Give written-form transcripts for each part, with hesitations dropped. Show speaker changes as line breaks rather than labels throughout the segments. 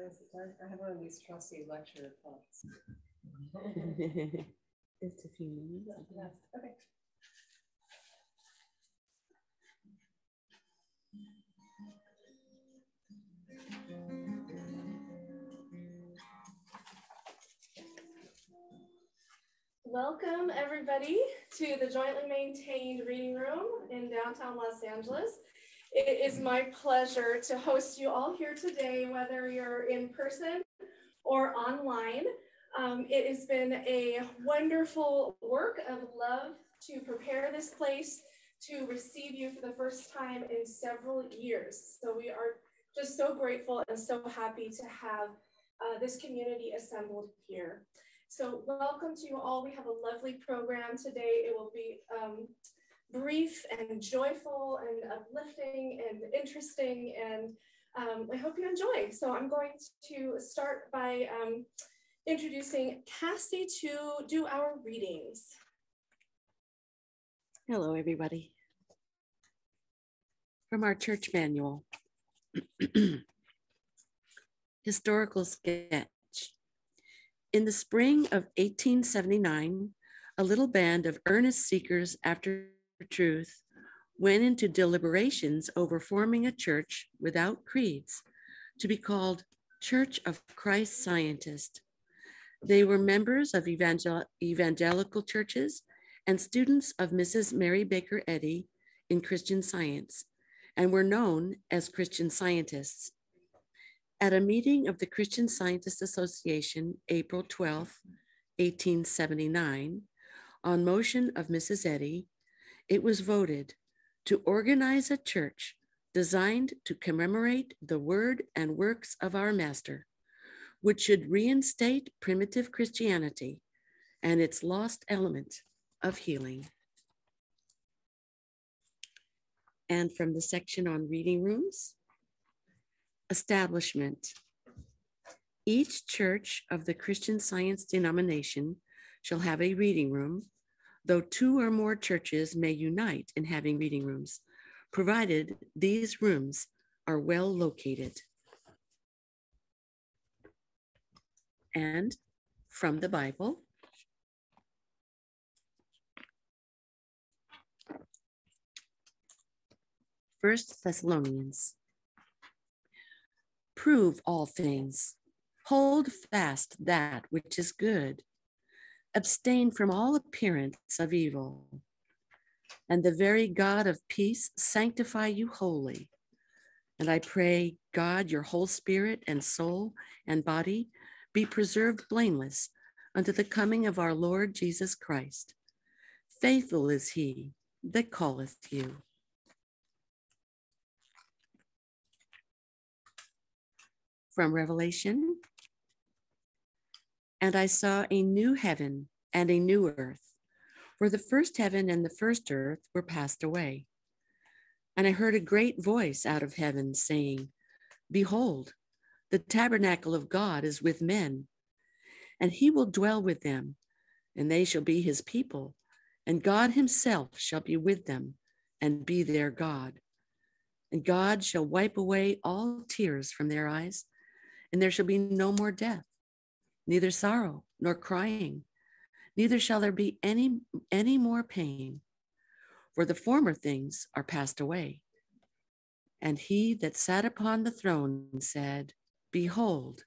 is it time? I have one of these trusty lecture thoughts.
It's a few minutes.
Okay. Welcome, everybody, to the jointly maintained reading room in downtown Los Angeles. It is my pleasure to host you all here today, whether you're in person or online. It has been a wonderful work of love to prepare this place to receive you for the first time in several years. So we are just so grateful and so happy to have this community assembled here. So welcome to you all. We have a lovely program today. It will be brief and joyful and uplifting and interesting, and I hope you enjoy. So I'm going to start by introducing Cassie to do our readings.
Hello, everybody. From our church manual, historical sketch. In the spring of 1879, a little band of earnest seekers after truth went into deliberations over forming a church without creeds to be called Church of Christ Scientist. They were members of evangelical churches and students of Mrs. Mary Baker Eddy in Christian Science, and were known as Christian Scientists. At a meeting of the Christian Scientists Association, April 12, 1879, on motion of Mrs. Eddy, it was voted to organize a church designed to commemorate the word and works of our Master, which should reinstate primitive Christianity and its lost element of healing. And from the section on reading rooms, establishment. Each church of the Christian Science denomination shall have a reading room, though two or more churches may unite in having reading rooms, provided these rooms are well located. And from the Bible, First Thessalonians. Prove all things, hold fast that which is good, abstain from all appearance of evil, and the very God of peace sanctify you wholly. And I pray, God, your whole spirit and soul and body be preserved blameless unto the coming of our Lord Jesus Christ. Faithful is he that calleth you. From Revelation. And I saw a new heaven and a new earth, for the first heaven and the first earth were passed away. And I heard a great voice out of heaven saying, Behold, the tabernacle of God is with men, and he will dwell with them, and they shall be his people, and God himself shall be with them and be their God. And God shall wipe away all tears from their eyes, and there shall be no more death, neither sorrow nor crying, neither shall there be any more pain, for the former things are passed away. And he that sat upon the throne said, Behold,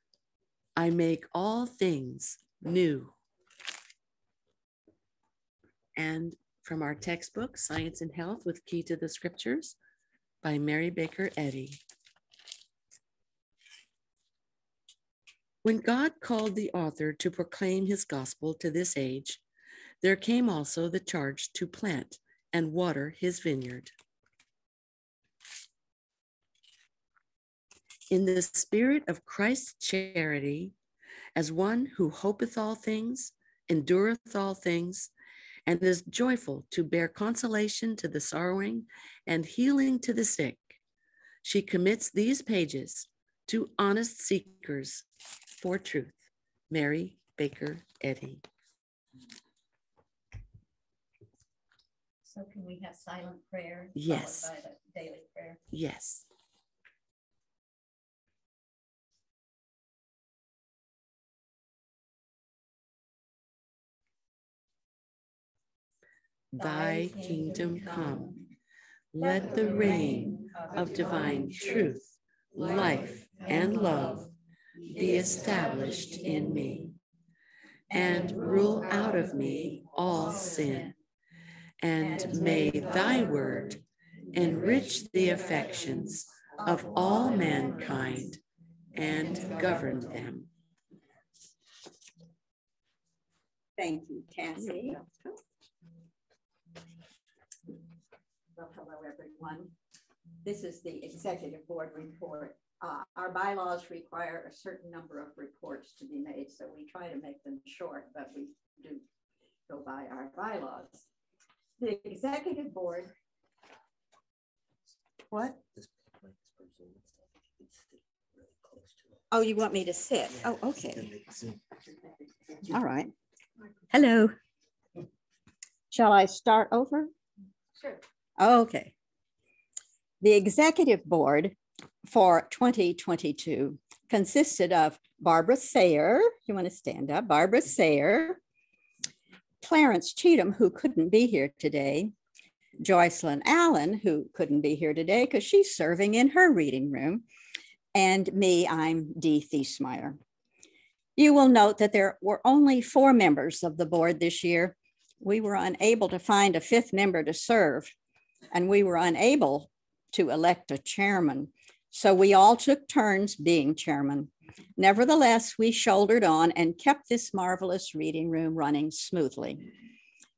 I make all things new. And from our textbook, Science and Health with Key to the Scriptures, by Mary Baker Eddy. When God called the author to proclaim his gospel to this age, there came also the charge to plant and water his vineyard. In the spirit of Christ's charity, as one who hopeth all things, endureth all things, and is joyful to bear consolation to the sorrowing and healing to the sick, she commits these pages to honest seekers for truth. Mary Baker Eddy.
So can we have silent prayer?
Yes.
Followed by the daily prayer?
Yes. thy kingdom come. Let the reign of divine truth, life, and love be established in me, and rule out of me all sin. And may thy word enrich the affections of all mankind and govern them.
Thank you, Cassie. Well, hello, everyone. This is the executive board report. Our bylaws require a certain number of reports to be made, so we try to make them short, but we do go by our bylaws. The executive board. What? Oh, you want me to sit? Oh, okay. All right. Hello. Shall I start over?
Sure.
Okay. The executive board for 2022 consisted of Barbara Sayer. You want to stand up? Barbara Sayer, Clarence Cheatham, who couldn't be here today, Joycelyn Allen, who couldn't be here today because she's serving in her reading room, and me, I'm Dee Thiesmeyer. You will note that there were only 4 members of the board this year. We were unable to find a 5th member to serve, and we were unable to elect a chairman. So we all took turns being chairman. Nevertheless, we shouldered on and kept this marvelous reading room running smoothly.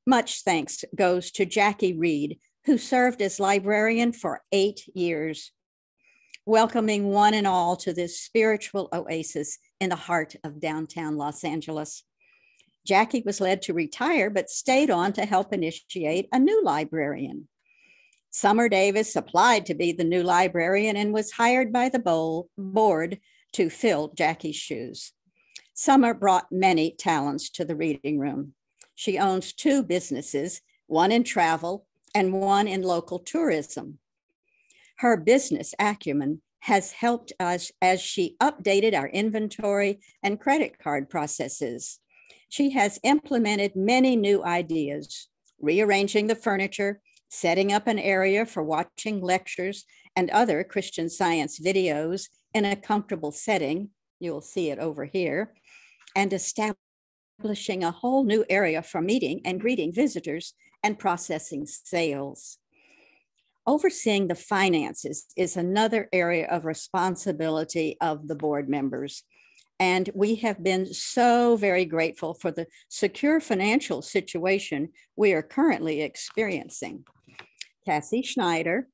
Much thanks goes to Jackie Reed, who served as librarian for 8 years, welcoming one and all to this spiritual oasis in the heart of downtown Los Angeles. Jackie was led to retire, but stayed on to help initiate a new librarian. Summer Davis applied to be the new librarian and was hired by the board to fill Jackie's shoes. Summer brought many talents to the reading room. She owns 2 businesses, one in travel and one in local tourism. Her business acumen has helped us as she updated our inventory and credit card processes. She has implemented many new ideas, rearranging the furniture, setting up an area for watching lectures and other Christian Science videos in a comfortable setting. You'll see it over here, and establishing a whole new area for meeting and greeting visitors and processing sales. Overseeing the finances is another area of responsibility of the board members. And we have been so very grateful for the secure financial situation we are currently experiencing. Cassie Schneider,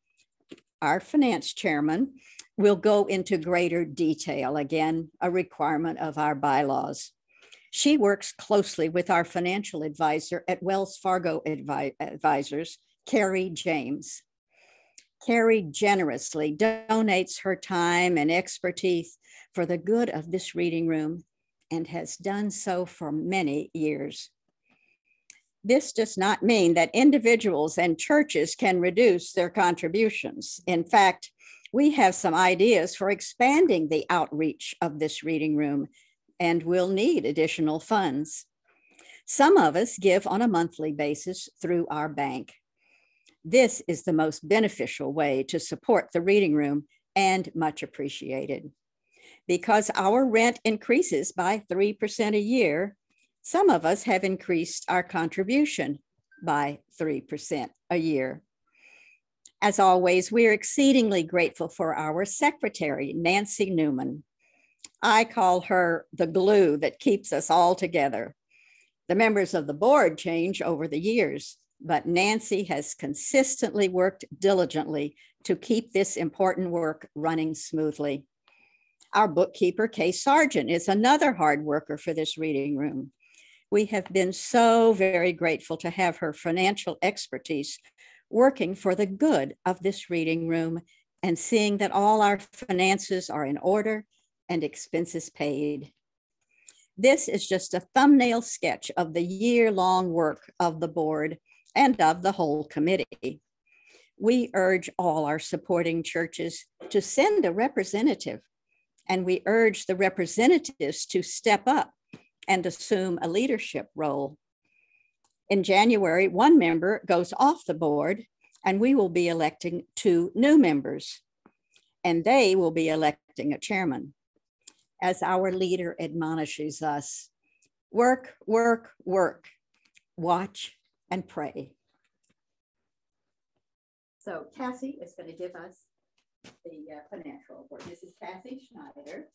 our finance chairman, will go into greater detail, again, a requirement of our bylaws. She works closely with our financial advisor at Wells Fargo Advisors, Carrie James. Carrie generously donates her time and expertise for the good of this reading room and has done so for many years. This does not mean that individuals and churches can reduce their contributions. In fact, we have some ideas for expanding the outreach of this reading room and will need additional funds. Some of us give on a monthly basis through our bank. This is the most beneficial way to support the reading room and much appreciated. Because our rent increases by 3% a year, some of us have increased our contribution by 3% a year. As always, we are exceedingly grateful for our secretary, Nancy Newman. I call her the glue that keeps us all together. The members of the board change over the years, but Nancy has consistently worked diligently to keep this important work running smoothly. Our bookkeeper, Kay Sargent, is another hard worker for this reading room. We have been so very grateful to have her financial expertise working for the good of this reading room and seeing that all our finances are in order and expenses paid. This is just a thumbnail sketch of the year-long work of the board and of the whole committee. We urge all our supporting churches to send a representative, and we urge the representatives to step up and assume a leadership role. In January, one member goes off the board, and we will be electing 2 new members, and they will be electing a chairman. As our leader admonishes us, work, work, work, watch and pray. So Cassie is going to give us the financial report. This is Cassie Schneider.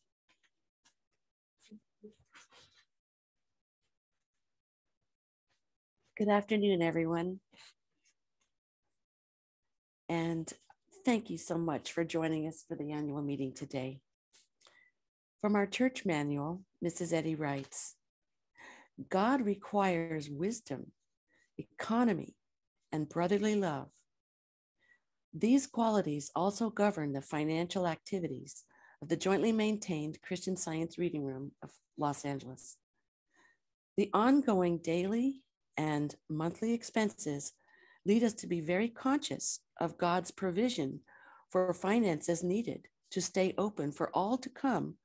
Good afternoon, everyone. And thank you so much for joining us for the annual meeting today. From our church manual, Mrs. Eddy writes, God requires wisdom, economy, and brotherly love. These qualities also govern the financial activities of the jointly maintained Christian Science Reading Room of Los Angeles. The ongoing daily and monthly expenses lead us to be very conscious of God's provision for finances needed to stay open for all to come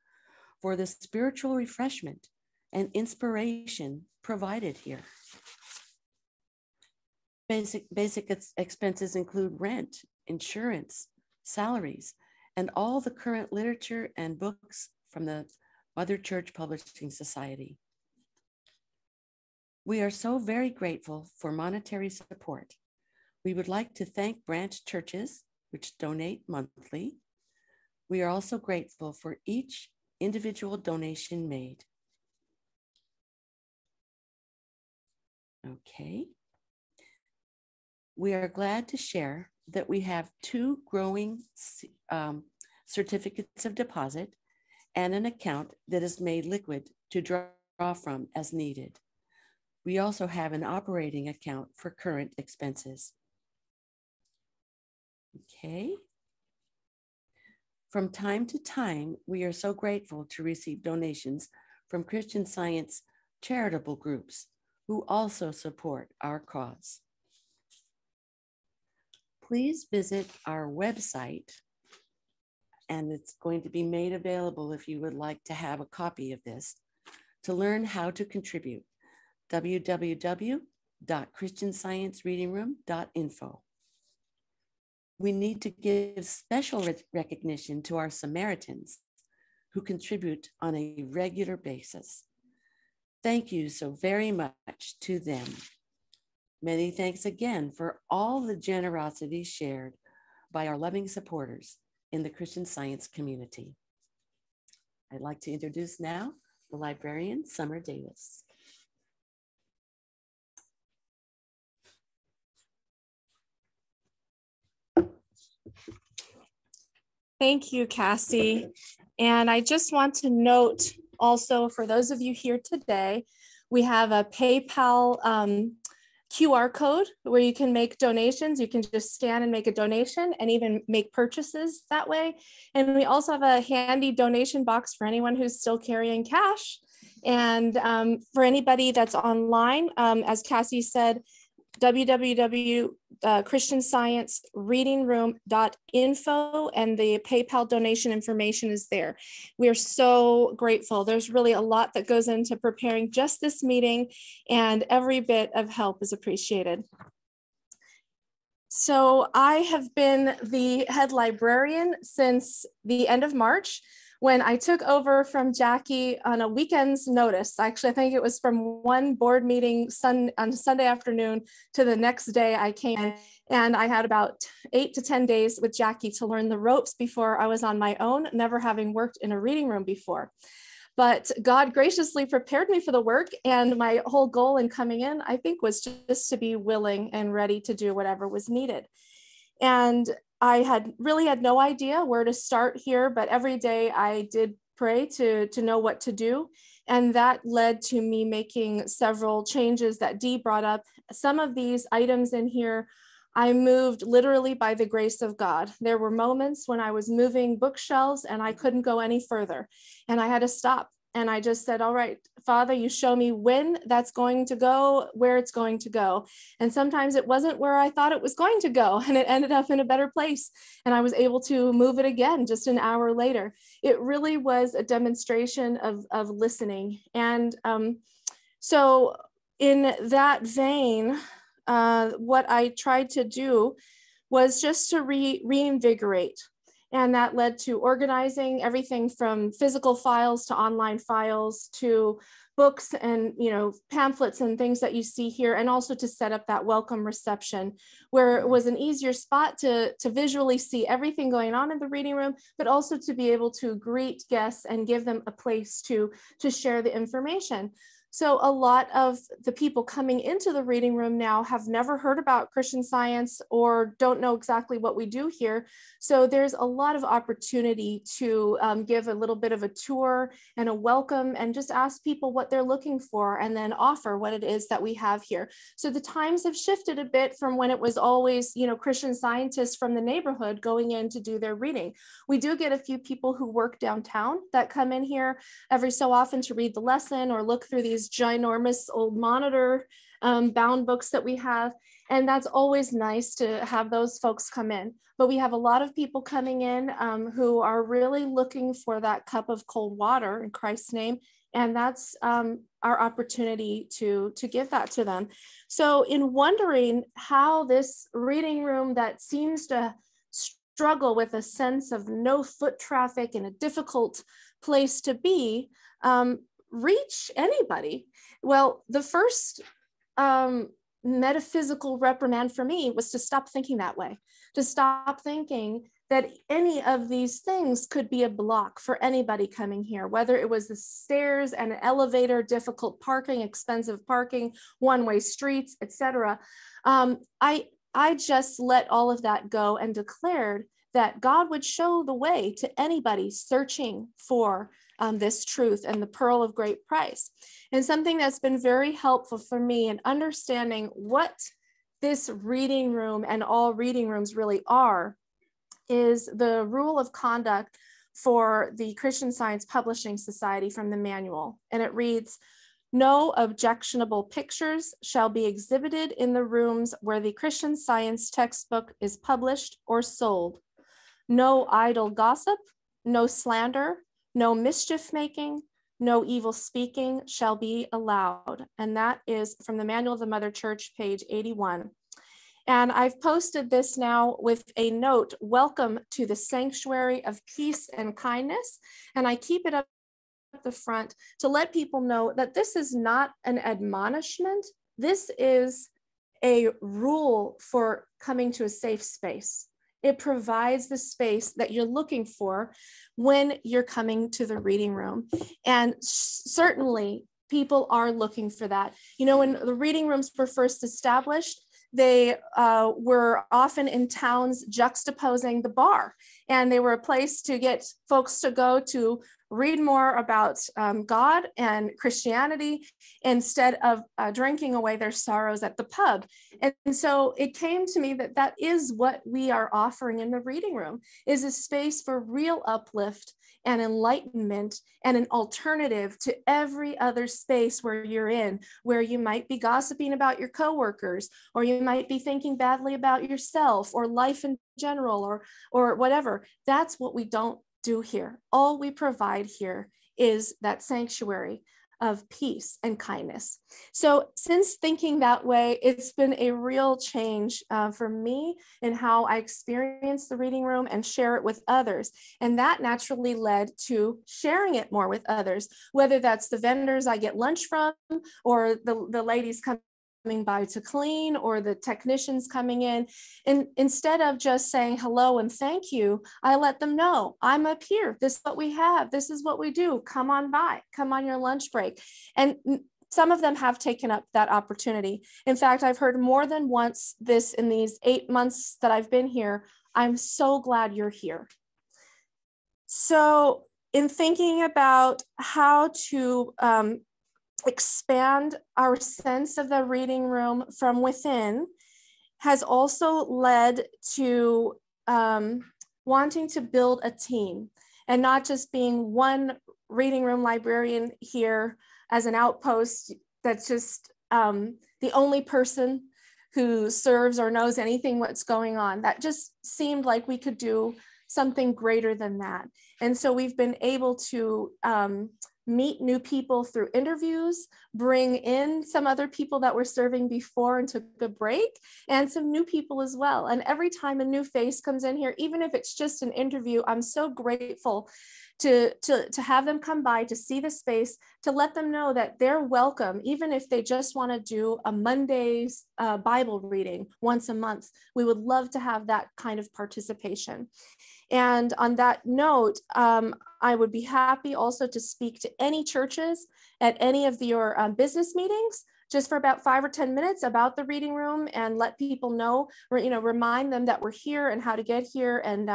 for the spiritual refreshment and inspiration provided here. Basic expenses include rent, insurance, salaries, and all the current literature and books from the Mother Church Publishing Society. We are so very grateful for monetary support. We would like to thank branch churches, which donate monthly. We are also grateful for each individual donation made. Okay. We are glad to share that we have 2 growing certificates of deposit and an account that is made liquid to draw from as needed. We also have an operating account for current expenses. Okay. From time to time, we are so grateful to receive donations from Christian Science charitable groups who also support our cause. Please visit our website, and it's going to be made available if you would like to have a copy of this, to learn how to contribute. www.christiansciencereadingroom.info. We need to give special recognition to our Samaritans who contribute on a regular basis. Thank you so very much to them. Many thanks again for all the generosity shared by our loving supporters in the Christian Science community. I'd like to introduce now the librarian, Summer Davis.
Thank you, Cassie. And I just want to note also for those of you here today, we have a PayPal QR code where you can make donations. You can just scan and make a donation and even make purchases that way. And we also have a handy donation box for anyone who's still carrying cash. And for anybody that's online, as Cassie said, www.christiansciencereadingroom.info, and the PayPal donation information is there. We are so grateful. There's really a lot that goes into preparing just this meeting, and every bit of help is appreciated. So I have been the head librarian since the end of March, when I took over from Jackie on a weekend's notice. Actually, I think it was from one board meeting on Sunday afternoon to the next day I came in, and I had about 8 to 10 days with Jackie to learn the ropes before I was on my own, never having worked in a reading room before. But God graciously prepared me for the work, and my whole goal in coming in, I think, was just to be willing and ready to do whatever was needed. And I had no idea where to start here, but every day I did pray to know what to do. And that led to me making several changes that Dee brought up. Some of these items in here, I moved literally by the grace of God. There were moments when I was moving bookshelves and I couldn't go any further, and I had to stop. And I just said, all right, Father, you show me when that's going to go, where it's going to go. And sometimes it wasn't where I thought it was going to go, and it ended up in a better place. And I was able to move it again just an hour later. It really was a demonstration of listening. And so in that vein, what I tried to do was just to reinvigorate. And that led to organizing everything from physical files to online files to books and pamphlets and things that you see here, and also to set up that welcome reception where it was an easier spot to visually see everything going on in the reading room, but also to be able to greet guests and give them a place to share the information. So a lot of the people coming into the reading room now have never heard about Christian Science or don't know exactly what we do here. So there's a lot of opportunity to give a little bit of a tour and a welcome and just ask people what they're looking for and then offer what it is that we have here. So the times have shifted a bit from when it was always, Christian Scientists from the neighborhood going in to do their reading. We do get a few people who work downtown that come in here every so often to read the lesson or look through these ginormous old monitor bound books that we have. And that's always nice to have those folks come in. But we have a lot of people coming in who are really looking for that cup of cold water in Christ's name. And that's our opportunity to give that to them. So in wondering how this reading room that seems to struggle with a sense of no foot traffic and a difficult place to be, reach anybody. Well, the first metaphysical reprimand for me was to stop thinking that way, to stop thinking that any of these things could be a block for anybody coming here, whether it was the stairs and an elevator, difficult parking, expensive parking, one-way streets, etc. I just let all of that go and declared that God would show the way to anybody searching for this truth and the pearl of great price. And something that's been very helpful for me in understanding what this reading room and all reading rooms really are is the rule of conduct for the Christian Science Publishing Society from the manual. And it reads, "No objectionable pictures shall be exhibited in the rooms where the Christian Science textbook is published or sold. No idle gossip, no slander, no mischief making, no evil speaking shall be allowed." And that is from the Manual of the Mother Church, page 81. And I've posted this now with a note, "Welcome to the sanctuary of peace and kindness." And I keep it up at the front to let people know that this is not an admonishment. This is a rule for coming to a safe space. It provides the space that you're looking for when you're coming to the reading room. And certainly people are looking for that. When the reading rooms were first established, they were often in towns juxtaposing the bar, and they were a place to get folks to go to read more about God and Christianity instead of drinking away their sorrows at the pub. And so it came to me that that is what we are offering in the reading room, is a space for real uplift and enlightenment and an alternative to every other space where you're in, where you might be gossiping about your coworkers, or you might be thinking badly about yourself or life in general, or whatever. That's what we don't do here. All we provide here is that sanctuary of peace and kindness. So since thinking that way, it's been a real change for me in how I experience the reading room and share it with others. And that naturally led to sharing it more with others, whether that's the vendors I get lunch from, or the ladies coming by to clean, or the technicians coming in. And instead of just saying hello and thank you, I let them know, I'm up here. This is what we have. This is what we do. Come on by. Come on your lunch break. And some of them have taken up that opportunity. In fact, I've heard more than once this in these 8 months that I've been here. I'm so glad you're here. So in thinking about how to expand our sense of the reading room from within has also led to wanting to build a team, and not just being one reading room librarian here as an outpost that's just the only person who serves or knows anything what's going on. That just seemed like we could do something greater than that. And so we've been able to meet new people through interviews, bring in some other people that were serving before and took a break, and some new people as well. And every time a new face comes in here, even if it's just an interview, I'm so grateful to have them come by, to see the space, to let them know that they're welcome, even if they just want to do a Monday's Bible reading once a month. We would love to have that kind of participation. And on that note, I would be happy also to speak to any churches at any of your business meetings, just for about 5 or 10 minutes about the reading room, and let people know, or, remind them that we're here and how to get here, and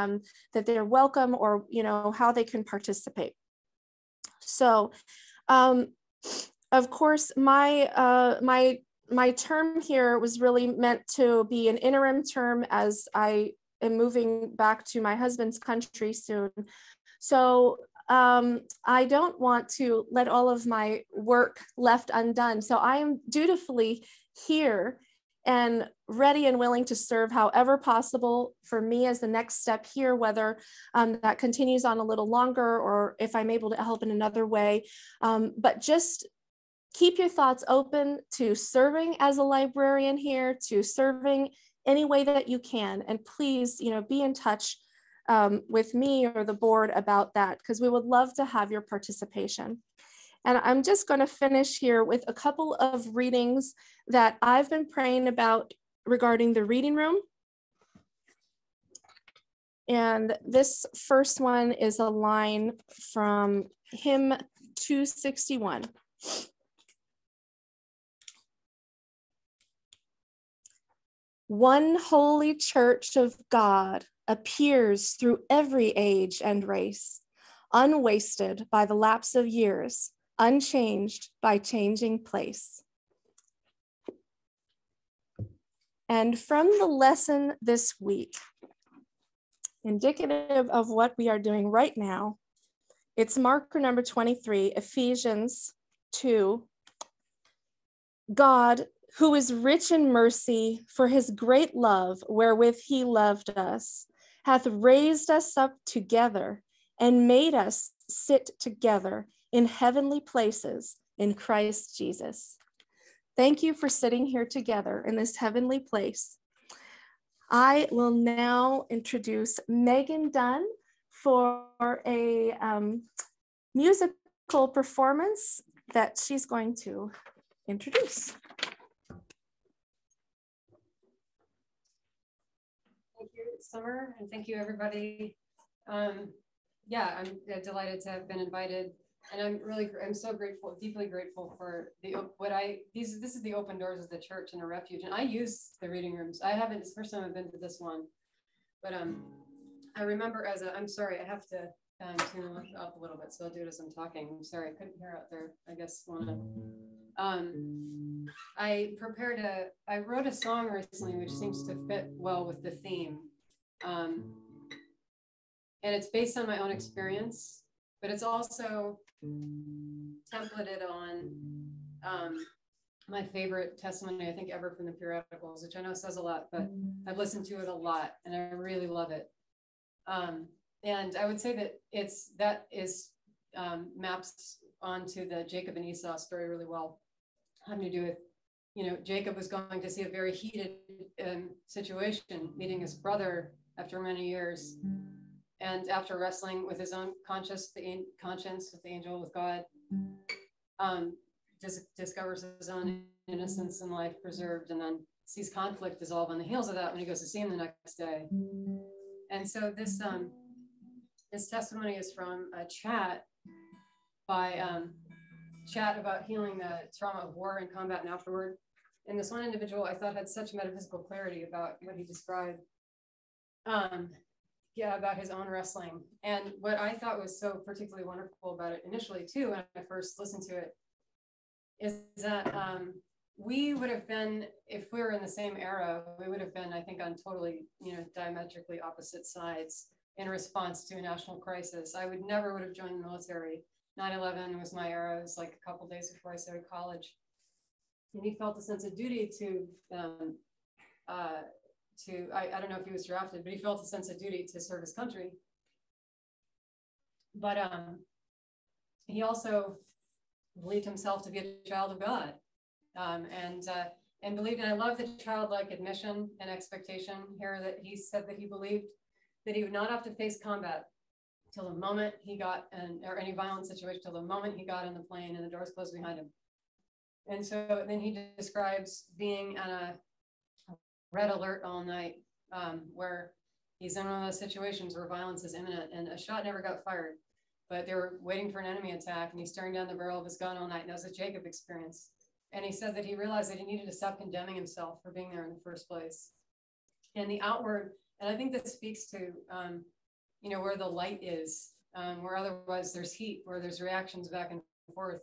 that they're welcome, or, how they can participate. So, of course, my term here was really meant to be an interim term, as I am moving back to my husband's country soon. So I don't want to let all of my work left undone. So I am dutifully here and ready and willing to serve however possible for me as the next step here, whether that continues on a little longer, or if I'm able to help in another way. But just keep your thoughts open to serving as a librarian here, to serving any way that you can. And please, be in touch with me or the board about that, because we would love to have your participation. And I'm just going to finish here with a couple of readings that I've been praying about regarding the reading room. And this first one is a line from hymn 261. One holy church of God appears through every age and race, unwasted by the lapse of years, unchanged by changing place. And from the lesson this week, indicative of what we are doing right now, it's marker number 23, Ephesians 2. God, who is rich in mercy, for his great love wherewith he loved us, hath raised us up together and made us sit together in heavenly places in Christ Jesus. Thank you for sitting here together in this heavenly place. I will now introduce Megan Dunn for a musical performance that she's going to introduce.
Thank you, Summer, and thank you, everybody. Yeah, I'm delighted to have been invited, and I'm so grateful, deeply grateful for this is the open doors of the church and a refuge, and I use the reading rooms. It's the first time I've been to this one, but I remember I'm sorry, I have to tune it up a little bit, so I'll do it as I'm talking. I'm sorry, I couldn't hear out there. I guess I wrote a song recently which seems to fit well with the theme. And it's based on my own experience, but it's also templated on my favorite testimony, I think, ever from the periodicals, which I know says a lot, but I've listened to it a lot and I really love it. And I would say that maps onto the Jacob and Esau story really well, having to do with, Jacob was going to see a very heated situation, meeting his brother after many years. And after wrestling with his own conscience, with the angel, with God, discovers his own innocence and life preserved, and then sees conflict dissolve on the heels of that when he goes to see him the next day. And so this testimony is from a chat about healing the trauma of war and combat and afterward. And this one individual I thought had such metaphysical clarity about what he described. About his own wrestling. And what I thought was so particularly wonderful about it initially too, when I first listened to it, is that we would have been, if we were in the same era, we would have been, I think, on totally, diametrically opposite sides in response to a national crisis. I never would have joined the military. 9/11 was my era. It was like a couple days before I started college. And he felt a sense of duty I don't know if he was drafted, but he felt a sense of duty to serve his country. But he also believed himself to be a child of God, and believed. And I love the childlike admission and expectation here that he said that he believed that he would not have to face combat till the moment he got or any violent situation till the moment he got in the plane and the doors closed behind him. And so then he describes being on a red alert all night, where he's in one of those situations where violence is imminent and a shot never got fired, but they were waiting for an enemy attack and he's staring down the barrel of his gun all night. And that was a Jacob experience. And he said that he realized that he needed to stop condemning himself for being there in the first place. And the outward, and I think that speaks to, where the light is, where otherwise there's heat, where there's reactions back and forth.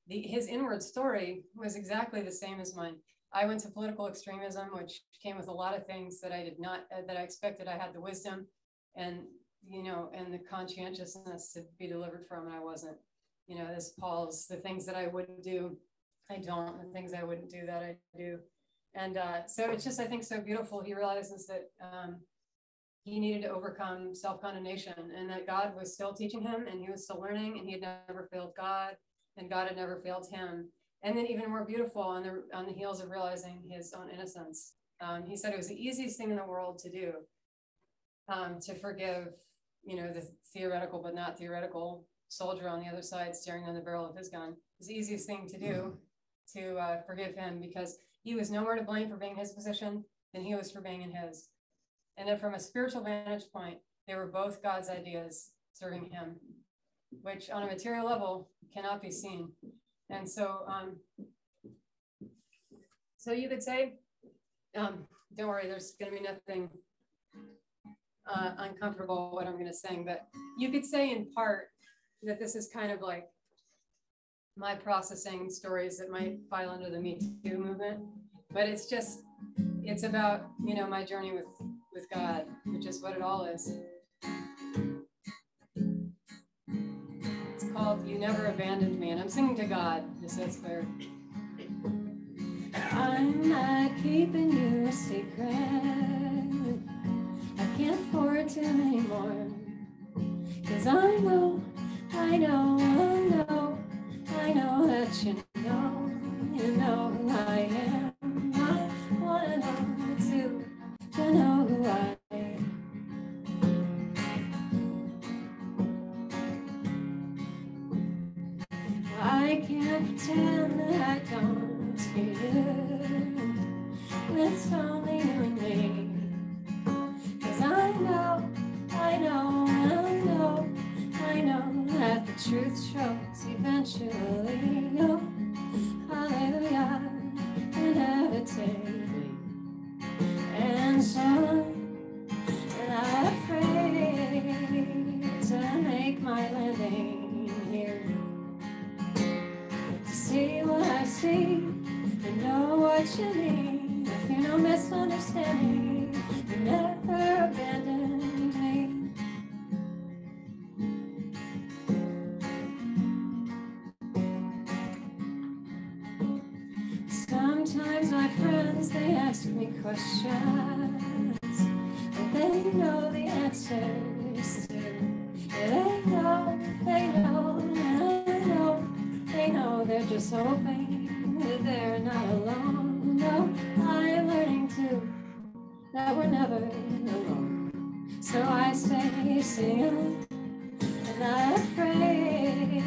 His inward story was exactly the same as mine. I went to political extremism, which came with a lot of things that I did not, that I expected. I had the wisdom and, and the conscientiousness to be delivered from, and I wasn't. This Paul's, the things that I wouldn't do, I don't, the things I wouldn't do that I do. And so it's just, I think, so beautiful. He realizes that he needed to overcome self-condemnation and that God was still teaching him and he was still learning and he had never failed God and God had never failed him. And then even more beautiful on the heels of realizing his own innocence. He said it was the easiest thing in the world to do, to forgive, the theoretical but not theoretical soldier on the other side staring down the barrel of his gun. It was the easiest thing to do, to forgive him, because he was no more to blame for being in his position than he was for being in his. And then from a spiritual vantage point, they were both God's ideas serving him, which on a material level cannot be seen. And so, so you could say, don't worry, there's going to be nothing uncomfortable what I'm going to sing, but you could say in part that this is kind of like my processing stories that might file under the Me Too movement, but it's about, my journey with God, which is what it all is. It's called You Never Abandoned Me, and I'm singing to God, just so it's clear. I'm not keeping you a secret. I can't afford to anymore. 'Cause I know that you know who I am. I wanna know to know who I am. I can't pretend that I don't see you. It's only you and me. 'Cause I know that the truth shows eventually. Oh, hallelujah, inevitably. And so I'm not afraid to make my landing here. To see what I see and know what you mean. I fear no misunderstanding. You never abandoned me. Sometimes my friends, they ask me questions, and they know the answers to. They know, they're just hoping that they're not alone. No, I'm learning too, that we're never alone. So I stay singing, and not afraid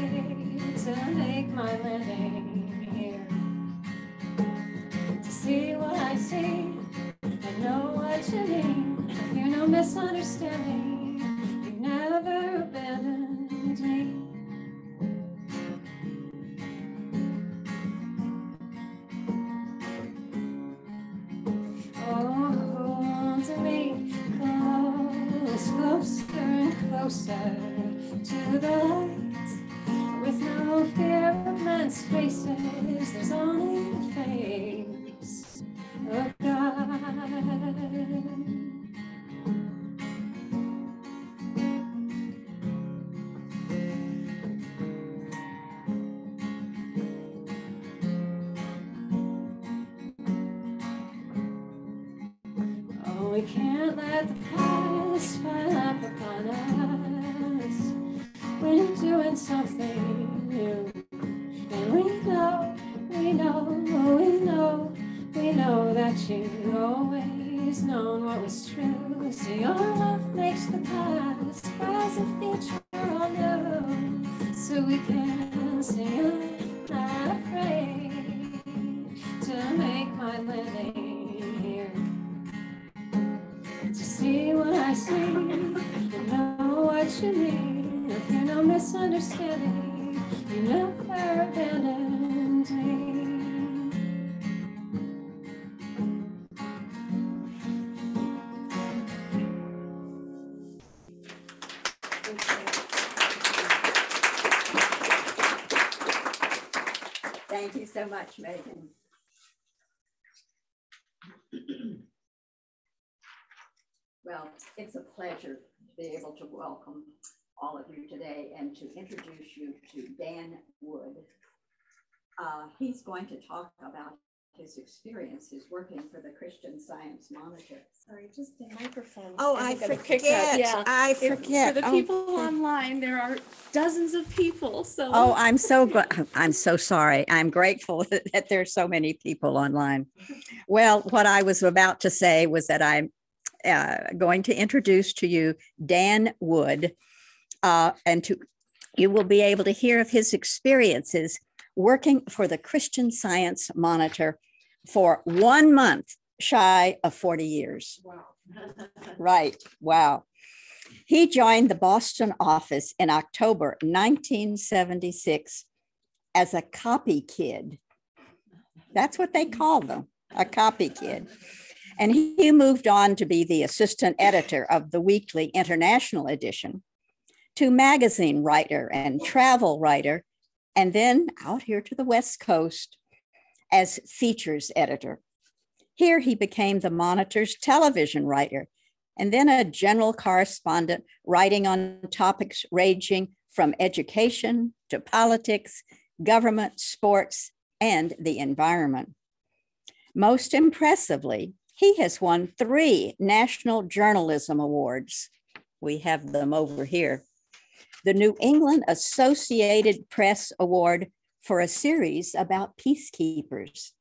to make my landing here. To see what I see, I know what you mean. I fear no misunderstanding. You've never abandoned me. Oh, hold to me close, closer and closer to the light. With no fear of men's faces, there's only the face of God. Oh, we can't let the past pile up upon us when you're doing something new. And we know that you've always known what was true. So your love makes the past rise a future anew. So we can sing, not afraid to make my living here. To see what I see and know what you mean. If you're no misunderstanding, you never abandoned me.
Thank you so much, Megan. Well, it's a pleasure to be able to welcome all of you today and to introduce you to Dan Wood. He's going to talk about his experiences working for the Christian Science Monitor.
Sorry, just the microphone.
Oh, I
isn't gonna pick
forget.
up. Yeah.
I forget.
For the people
Oh.
online, there are dozens of people. So
Oh, I'm so glad. I'm so sorry. I'm grateful that there's so many people online. Well, what I was about to say was that I'm going to introduce to you Dan Wood, you will be able to hear of his experiences working for the Christian Science Monitor for 1 month shy of 40 years.
wow.
Right. Wow. He joined the Boston office in October 1976 as a copy kid. That's what they call them, a copy kid. And he moved on to be the assistant editor of the weekly international edition, to magazine writer and travel writer, and then out here to the West Coast as features editor. Here he became the Monitor's television writer, and then a general correspondent writing on topics ranging from education to politics, government, sports, and the environment. Most impressively, he has won 3 National Journalism Awards. We have them over here. The New England Associated Press Award for a series about peacekeepers,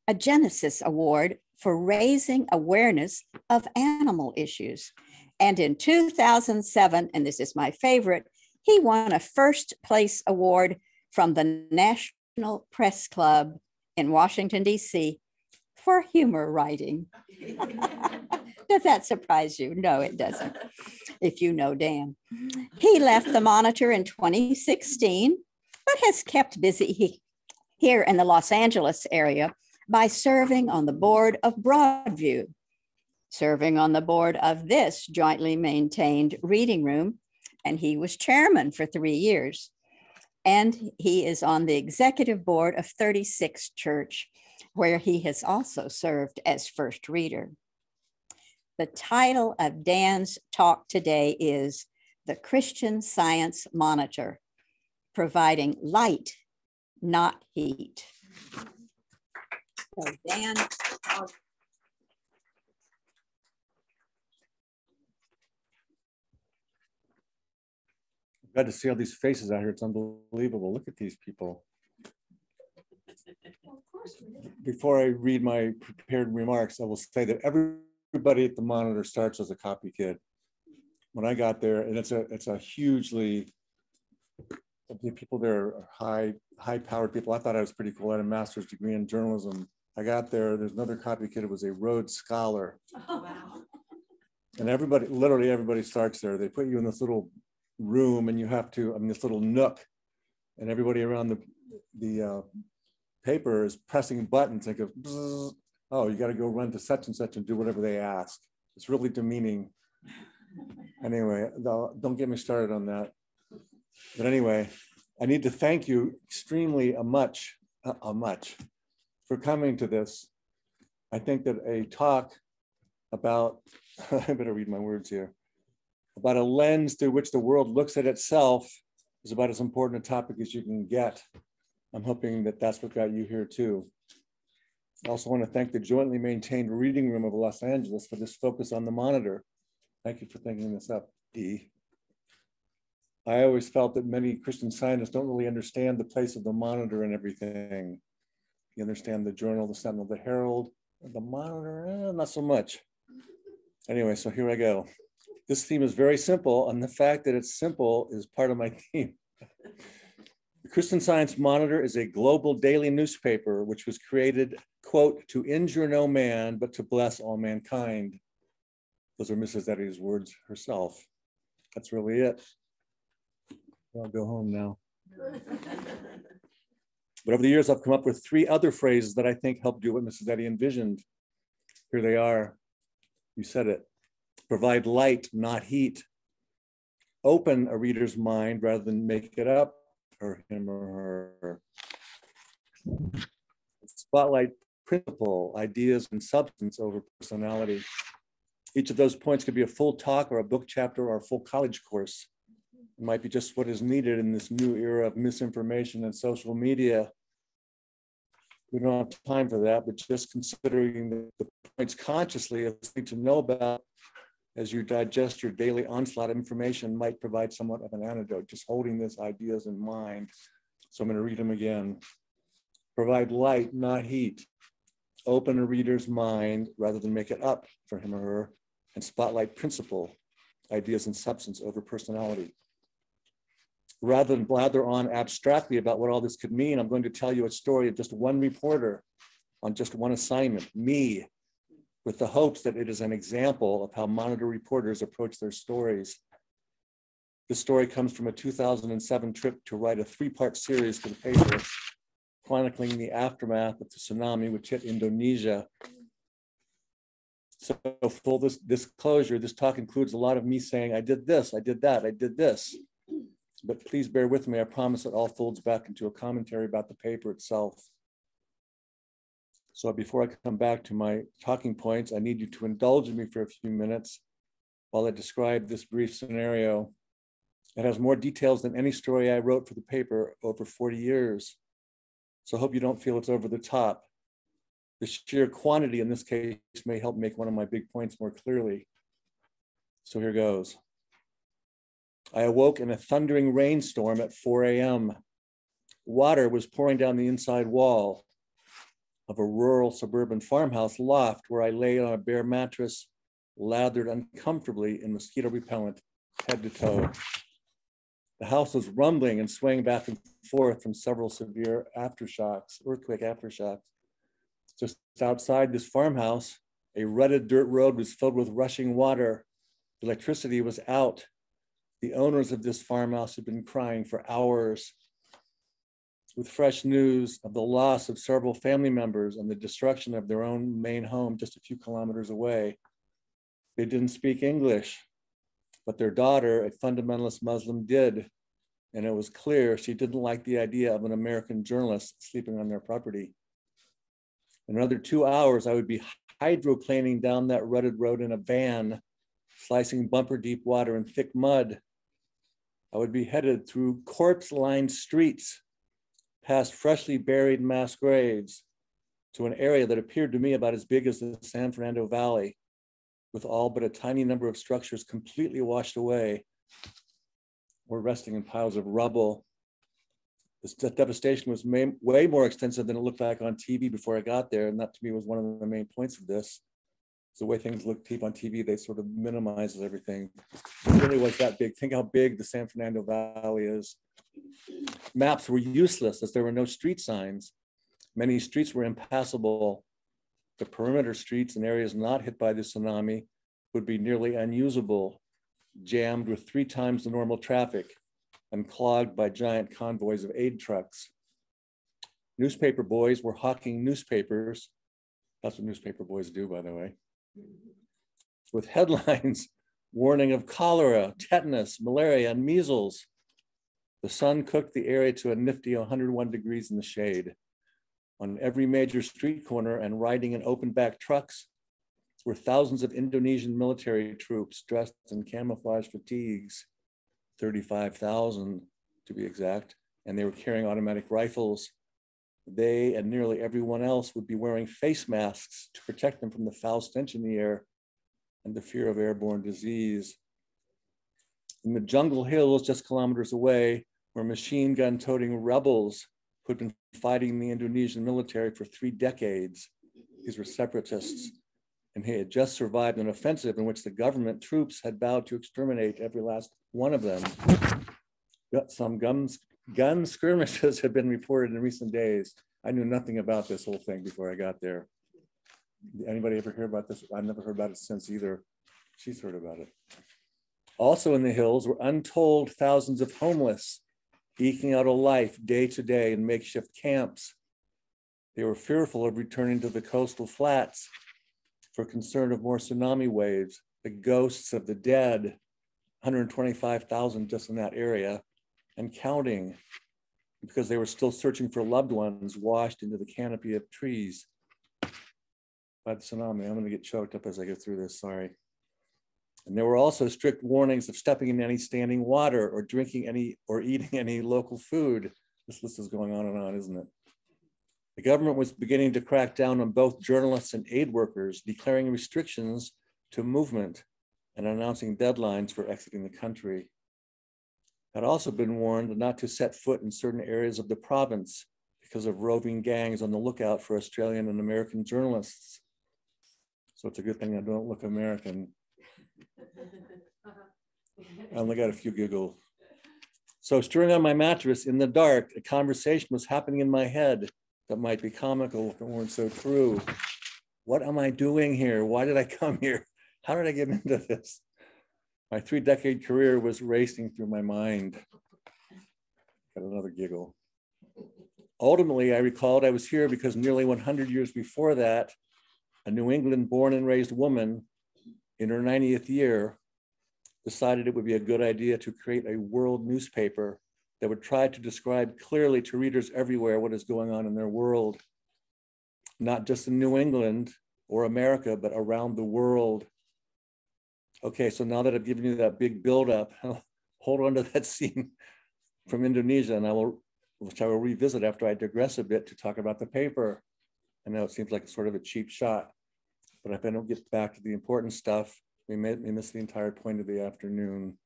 a Genesis Award for raising awareness of animal issues. And in 2007, and this is my favorite, he won a first place award from the National Press Club in Washington, D.C. for humor writing. Does that surprise you? No, it doesn't, if you know Dan. He left the Monitor in 2016, but has kept busy here in the Los Angeles area by serving on the board of Broadview, serving on the board of this jointly maintained reading room, and he was chairman for 3 years. And he is on the executive board of 36 Church, where he has also served as first reader. The title of Dan's talk today is The Christian Science Monitor, Providing Light, Not Heat. So Dan,
glad to see all these faces out here. It's unbelievable. Look at these people. Before I read my prepared remarks, I will say that everybody at the Monitor starts as a copy kid. When I got there, and it's a hugely, the people there are high-powered people. I thought I was pretty cool. I had a master's degree in journalism. I got there, there's another copy kid who was a Rhodes Scholar.
Oh, wow.
And everybody, literally everybody starts there. They put you in this little room and you have to, this little nook, and everybody around the paper is pressing buttons. They go, bzz. Oh, you got to go run to such and such and do whatever they ask. It's really demeaning. Anyway, don't get me started on that. But anyway, I need to thank you extremely much for coming to this. I think that a talk about, I better read my words here, about a lens through which the world looks at itself is about as important a topic as you can get. I'm hoping that that's what got you here too. I also want to thank the jointly maintained reading room of Los Angeles for this focus on the Monitor. Thank you for thinking this up, Dee. I always felt that many Christian Scientists don't really understand the place of the Monitor and everything. You understand the Journal, the Sentinel, the Herald, the Monitor, not so much. Anyway, so here I go. This theme is very simple, and the fact that it's simple is part of my theme. The Christian Science Monitor is a global daily newspaper which was created, quote, to injure no man, but to bless all mankind. Those are Mrs. Eddy's words herself. That's really it. I'll go home now. But over the years, I've come up with 3 other phrases that I think help do what Mrs. Eddy envisioned. Here they are. You said it. Provide light, not heat. Open a reader's mind rather than make it up for him or her. Spotlight principle, ideas and substance over personality. Each of those points could be a full talk or a book chapter or a full college course. It might be just what is needed in this new era of misinformation and social media. We don't have time for that, but just considering the points consciously as something to know about as you digest your daily onslaught of information might provide somewhat of an antidote, just holding these ideas in mind. So I'm going to read them again. Provide light, not heat. Open a reader's mind rather than make it up for him or her. And spotlight principle, ideas and substance over personality. Rather than blather on abstractly about what all this could mean, I'm going to tell you a story of just one reporter on just one assignment, me, with the hopes that it is an example of how Monitor reporters approach their stories. This story comes from a 2007 trip to write a 3-part series for the paper, chronicling the aftermath of the tsunami which hit Indonesia. So full disclosure, this talk includes a lot of me saying, I did this, I did that, I did this. But please bear with me. I promise it all folds back into a commentary about the paper itself. So before I come back to my talking points, I need you to indulge me for a few minutes while I describe this brief scenario. It has more details than any story I wrote for the paper over 40 years. So I hope you don't feel it's over the top. The sheer quantity in this case may help make one of my big points more clearly. So here goes. I awoke in a thundering rainstorm at 4 a.m. Water was pouring down the inside wall of a rural suburban farmhouse loft where I lay on a bare mattress, lathered uncomfortably in mosquito repellent, head to toe. The house was rumbling and swaying back and forth from several severe aftershocks, earthquake aftershocks. Just outside this farmhouse, a rutted dirt road was filled with rushing water. Electricity was out. The owners of this farmhouse had been crying for hours. With fresh news of the loss of several family members and the destruction of their own main home just a few kilometers away. They didn't speak English, but their daughter, a fundamentalist Muslim, did. And it was clear she didn't like the idea of an American journalist sleeping on their property. In another 2 hours, I would be hydroplaning down that rutted road in a van, slicing bumper deep water in thick mud. I would be headed through corpse-lined streets, past freshly buried mass graves, to an area that appeared to me about as big as the San Fernando Valley, with all but a tiny number of structures completely washed away or resting in piles of rubble. This devastation was way more extensive than it looked like on TV before I got there, and that to me was one of the main points of this. The way things look on TV, they sort of minimizes everything. It really was that big. Think how big the San Fernando Valley is. Maps were useless as there were no street signs. Many streets were impassable. The perimeter streets in areas not hit by the tsunami would be nearly unusable, jammed with 3 times the normal traffic and clogged by giant convoys of aid trucks. Newspaper boys were hawking newspapers. That's what newspaper boys do, by the way. With headlines warning of cholera, tetanus, malaria, and measles. The sun cooked the area to a nifty 101 degrees in the shade. On every major street corner and riding in open back trucks were thousands of Indonesian military troops dressed in camouflage fatigues, 35,000 to be exact, and they were carrying automatic rifles. They and nearly everyone else would be wearing face masks to protect them from the foul stench in the air and the fear of airborne disease. In the jungle hills just kilometers away were machine gun toting rebels who had been fighting the Indonesian military for 3 decades. These were separatists, and he had just survived an offensive in which the government troops had vowed to exterminate every last one of them. Some gun skirmishes have been reported in recent days. I knew nothing about this whole thing before I got there. Anybody ever hear about this? I've never heard about it since either. She's heard about it. Also in the hills were untold thousands of homeless, eking out a life day to day in makeshift camps. They were fearful of returning to the coastal flats for concern of more tsunami waves, the ghosts of the dead, 125,000 just in that area, and counting, because they were still searching for loved ones washed into the canopy of trees by the tsunami. I'm going to get choked up as I go through this, sorry. And there were also strict warnings of stepping in any standing water or drinking any or eating any local food. This list is going on, isn't it? The government was beginning to crack down on both journalists and aid workers, declaring restrictions to movement and announcing deadlines for exiting the country. Had also been warned not to set foot in certain areas of the province because of roving gangs on the lookout for Australian and American journalists. So it's a good thing I don't look American. I only got a few giggles. So stirring on my mattress in the dark, a conversation was happening in my head that might be comical if it weren't so true. What am I doing here? Why did I come here? How did I get into this? My 3-decade career was racing through my mind. Got another giggle. Ultimately, I recalled I was here because nearly 100 years before that, a New England born and raised woman in her 90th year decided it would be a good idea to create a world newspaper that would try to describe clearly to readers everywhere what is going on in their world, not just in New England or America, but around the world. Okay, so now that I've given you that big buildup, hold on to that scene from Indonesia, and which I will revisit after I digress a bit to talk about the paper. I know it seems like sort of a cheap shot, but if I don't get back to the important stuff, we miss the entire point of the afternoon.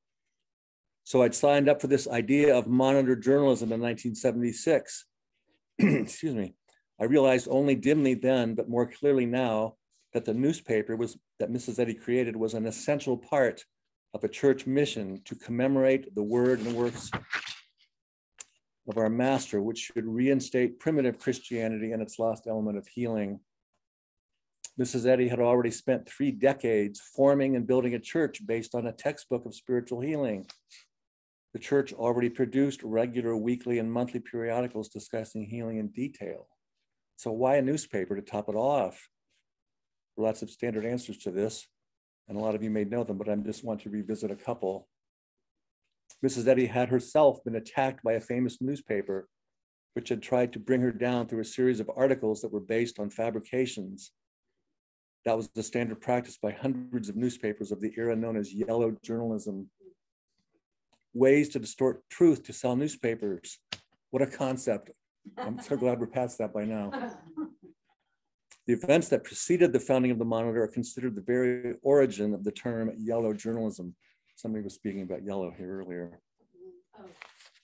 So I'd signed up for this idea of monitor journalism in 1976. Excuse me. I realized only dimly then, but more clearly now, that the newspaper that Mrs. Eddy created was an essential part of a church mission to commemorate the word and works of our master, which should reinstate primitive Christianity and its lost element of healing. Mrs. Eddy had already spent 3 decades forming and building a church based on a textbook of spiritual healing. The church already produced regular weekly and monthly periodicals discussing healing in detail. So why a newspaper to top it off? There are lots of standard answers to this, and a lot of you may know them, but I just want to revisit a couple. Mrs. Eddy had herself been attacked by a famous newspaper, which had tried to bring her down through a series of articles that were based on fabrications. That was the standard practice by hundreds of newspapers of the era known as yellow journalism. Ways to distort truth to sell newspapers. What a concept. I'm so glad we're past that by now. The events that preceded the founding of the Monitor are considered the very origin of the term yellow journalism. Somebody was speaking about yellow here earlier.
Oh,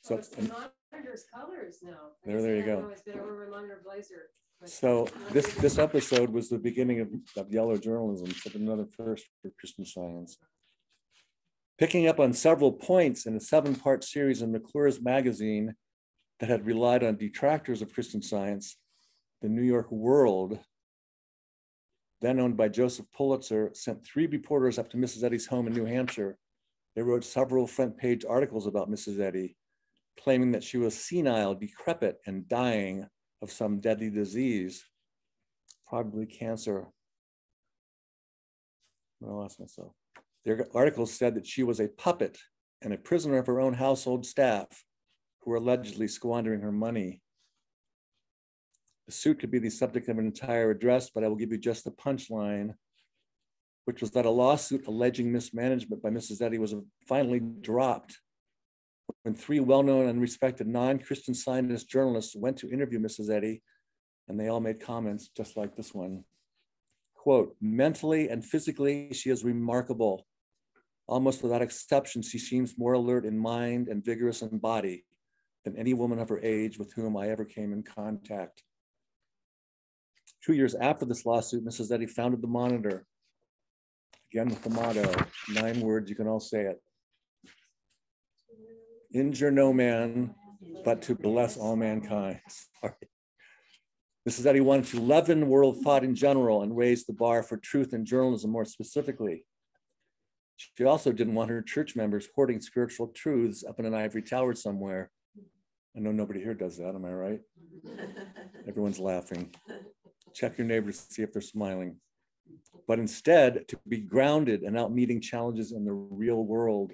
so
it's the Monitor's colors now.
There you go.
I've always been a Monitor blazer.
So this episode was the beginning of yellow journalism, so another first for Christian Science. Picking up on several points in a 7-part series in McClure's magazine that had relied on detractors of Christian Science, the New York World, then owned by Joseph Pulitzer, sent 3 reporters up to Mrs. Eddy's home in New Hampshire. They wrote several front-page articles about Mrs. Eddy, claiming that she was senile, decrepit, and dying of some deadly disease, probably cancer. I lost myself. Their articles said that she was a puppet and a prisoner of her own household staff who were allegedly squandering her money. The suit could be the subject of an entire address, but I will give you just the punchline, which was that a lawsuit alleging mismanagement by Mrs. Eddy was finally dropped when 3 well-known and respected non-Christian Scientist journalists went to interview Mrs. Eddy, and they all made comments just like this one. Quote, mentally and physically, she is remarkable. Almost without exception, she seems more alert in mind and vigorous in body than any woman of her age with whom I ever came in contact. 2 years after this lawsuit, Mrs. Eddy founded the Monitor, again with the motto, 9 words, you can all say it. Injure no man, but to bless all mankind. Sorry. Mrs. Eddy wanted to leaven world thought in general and raise the bar for truth in journalism more specifically. She also didn't want her church members hoarding spiritual truths up in an ivory tower somewhere. I know nobody here does that, am I right? Everyone's laughing. Check your neighbors to see if they're smiling. But instead, to be grounded and out meeting challenges in the real world.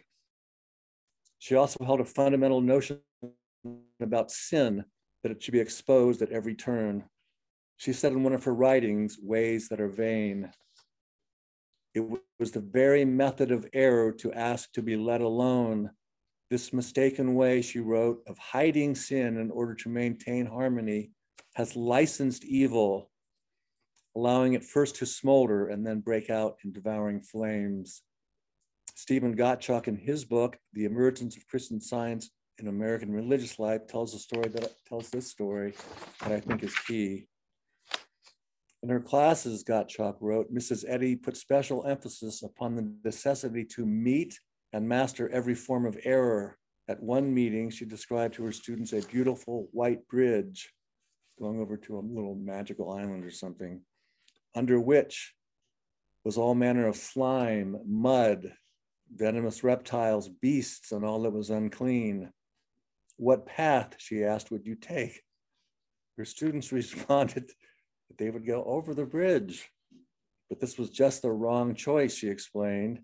She also held a fundamental notion about sin, that it should be exposed at every turn. She said in one of her writings, Ways That Are Vain, it was the very method of error to ask to be let alone. This mistaken way, she wrote, of hiding sin in order to maintain harmony has licensed evil, allowing it first to smolder and then break out in devouring flames. Stephen Gottschalk, in his book, The Emergence of Christian Science in American Religious Life, tells this story that I think is key. In her classes, Gottschalk wrote, Mrs. Eddy put special emphasis upon the necessity to meet and master every form of error. At one meeting, she described to her students a beautiful white bridge going over to a little magical island or something, under which was all manner of slime, mud, venomous reptiles, beasts, and all that was unclean. What path, she asked, would you take? Her students responded that they would go over the bridge. But this was just the wrong choice, she explained.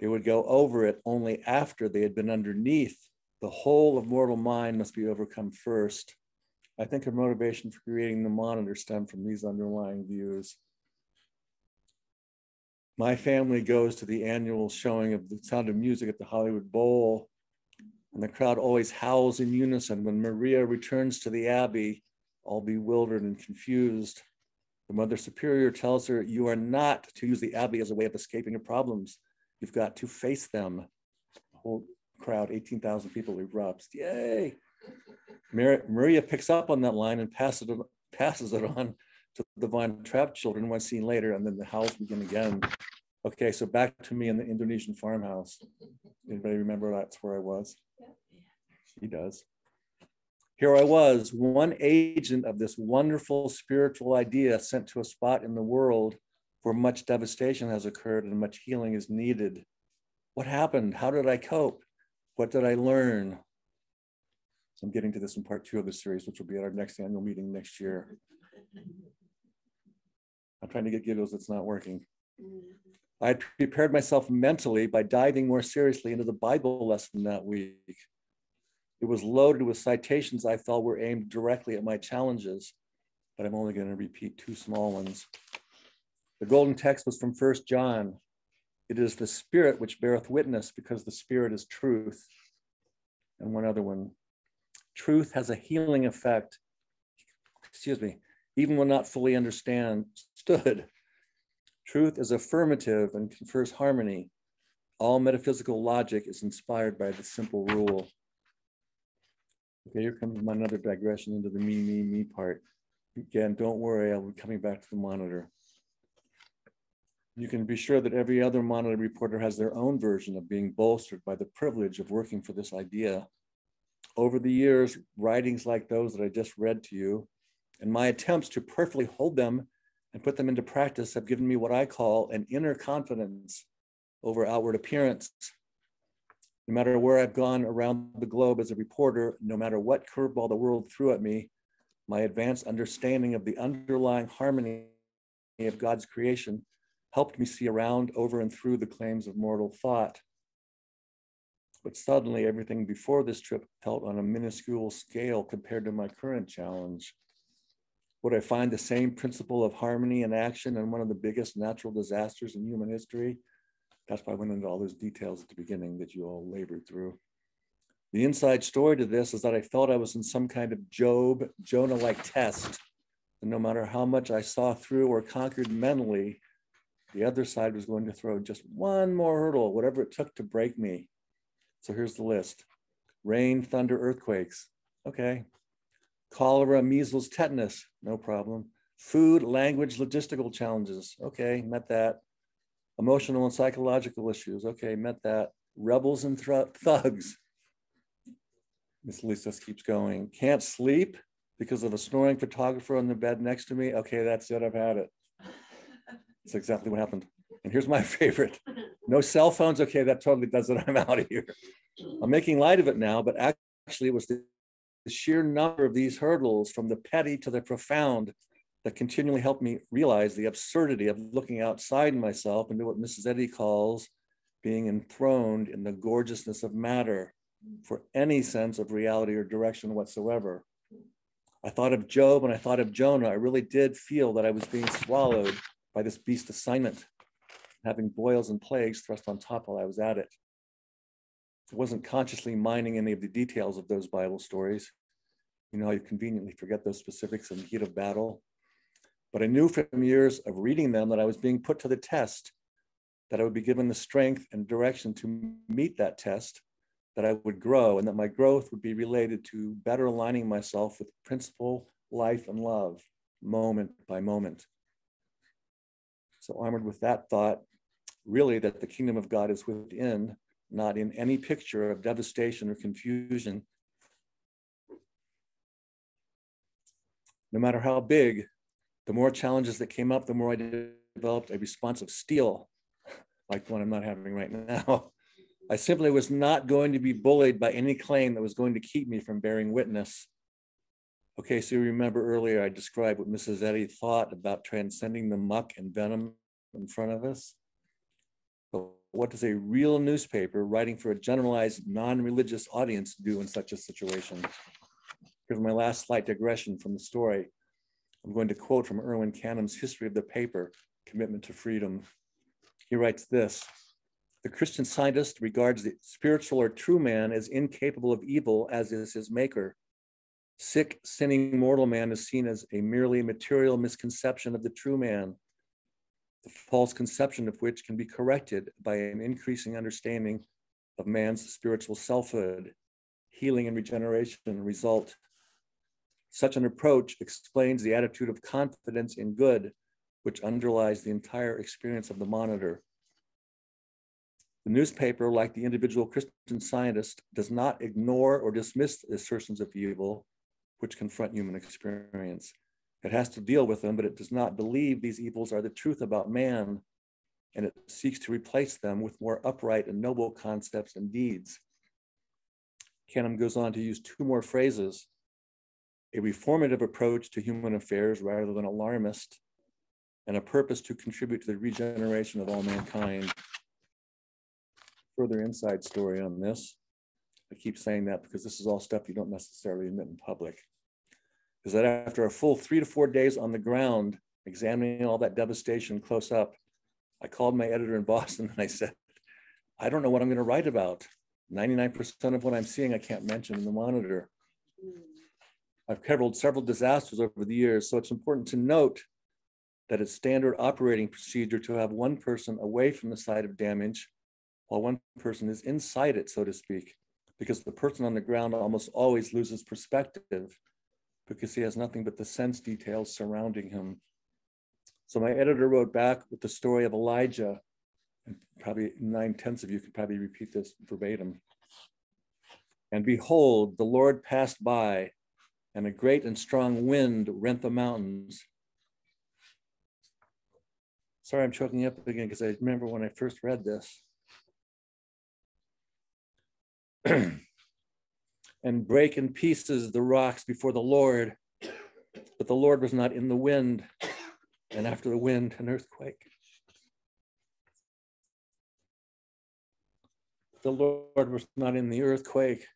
They would go over it only after they had been underneath. The whole of mortal mind must be overcome first. I think her motivation for creating the Monitor stemmed from these underlying views. My family goes to the annual showing of The Sound of Music at the Hollywood Bowl, and the crowd always howls in unison when Maria returns to the Abbey, all bewildered and confused. The Mother Superior tells her, you are not to use the Abbey as a way of escaping your problems. You've got to face them. The whole crowd, 18,000 people, erupts. Yay! Maria picks up on that line and passes it on to the Von Trapp children one scene later, and then the howls begin again. Okay, so back to me in the Indonesian farmhouse. Anybody remember that's where I was? Yeah. She does. Here I was, one agent of this wonderful spiritual idea sent to a spot in the world where much devastation has occurred and much healing is needed. What happened? How did I cope? What did I learn? So I'm getting to this in part 2 of the series, which will be at our next annual meeting next year. I'm trying to get giggles, it's not working. I had prepared myself mentally by diving more seriously into the Bible lesson that week. It was loaded with citations I felt were aimed directly at my challenges, but I'm only going to repeat 2 small ones. The golden text was from 1 John. It is the Spirit which beareth witness, because the Spirit is truth. And one other one. Truth has a healing effect, even when not fully understood. Truth is affirmative and confers harmony. All metaphysical logic is inspired by the simple rule. Okay, here comes another digression into the me part. Again, don't worry, I'll be coming back to the Monitor. You can be sure that every other Monitor reporter has their own version of being bolstered by the privilege of working for this idea. Over the years, writings like those that I just read to you, and my attempts to perfectly hold them and put them into practice have given me what I call an inner confidence over outward appearance. No matter where I've gone around the globe as a reporter, no matter what curveball the world threw at me, my advanced understanding of the underlying harmony of God's creation helped me see around, over, and through the claims of mortal thought. But suddenly, everything before this trip felt on a minuscule scale compared to my current challenge. Would I find the same principle of harmony and action in one of the biggest natural disasters in human history? That's why I went into all those details at the beginning that you all labored through. The inside story to this is that I felt I was in some kind of Jonah-like test. And no matter how much I saw through or conquered mentally, The other side was going to throw just one more hurdle, whatever it took to break me. So here's the list. Rain, thunder, earthquakes. Okay. Cholera, measles, tetanus. No problem. Food, language, logistical challenges. Okay, met that. Emotional and psychological issues. Okay, met that. Rebels and thugs. This list just keets going. Can't sleep because of a snoring photographer on the bed next to me. Okay, that's it. I've had it. That's exactly what happened. And here's my favorite. No cell phones. Okay, that totally does it. I'm out of here. I'm making light of it now, but actually it was the sheer number of these hurdles, from the petty to the profound, that continually helped me realize the absurdity of looking outside myself into what Mrs. Eddy calls being enthroned in the gorgeousness of matter for any sense of reality or direction whatsoever. I thought of Job and I thought of Jonah. I really did feel that I was being swallowed by this beast assignment, having boils and plagues thrust on top while I was at it. I wasn't consciously mining any of the details of those Bible stories. You know how you conveniently forget those specifics in the heat of battle. But I knew from years of reading them that I was being put to the test, that I would be given the strength and direction to meet that test, that I would grow, and that my growth would be related to better aligning myself with principle, life, and love, moment by moment. So armored with that thought, really that the kingdom of God is within, not in any picture of devastation or confusion. No matter how big, the more challenges that came up, the more I developed a response of steel, like the one I'm not having right now. I simply was not going to be bullied by any claim that was going to keep me from bearing witness. Okay, so you remember earlier I described what Mrs. Eddy thought about transcending the muck and venom in front of us. But what does a real newspaper writing for a generalized non-religious audience do in such a situation? Here's my last slight digression from the story. I'm going to quote from Erwin Canham's History of the Paper, Commitment to Freedom. He writes this: the Christian Scientist regards the spiritual or true man as incapable of evil, as is his maker. Sick, sinning mortal man is seen as a merely material misconception of the true man, the false conception of which can be corrected by an increasing understanding of man's spiritual selfhood. Healing and regeneration result. Such an approach explains the attitude of confidence in good, which underlies the entire experience of the monitor. The newspaper, like the individual Christian Scientist, does not ignore or dismiss the assertions of evil which confront human experience. It has to deal with them, but it does not believe these evils are the truth about man, and it seeks to replace them with more upright and noble concepts and deeds. Canham goes on to use two more phrases: a reformative approach to human affairs rather than alarmist, and a purpose to contribute to the regeneration of all mankind. Further inside story on this. I keep saying that because this is all stuff you don't necessarily admit in public. Is that after a full 3 to 4 days on the ground, examining all that devastation close up, I called my editor in Boston and I said, I don't know what I'm going to write about. 99% of what I'm seeing I can't mention in the monitor. I've covered several disasters over the years, so it's important to note that it's standard operating procedure to have one person away from the site of damage while one person is inside it, so to speak, because the person on the ground almost always loses perspective because he has nothing but the sense details surrounding him. So my editor wrote back with the story of Elijah, and probably 9/10 of you could probably repeat this verbatim. And behold, the Lord passed by, and a great and strong wind rent the mountains. Sorry, I'm choking up again because I remember when I first read this. And break in pieces the rocks before the Lord, but the Lord was not in the wind, and after the wind, an earthquake. The Lord was not in the earthquake,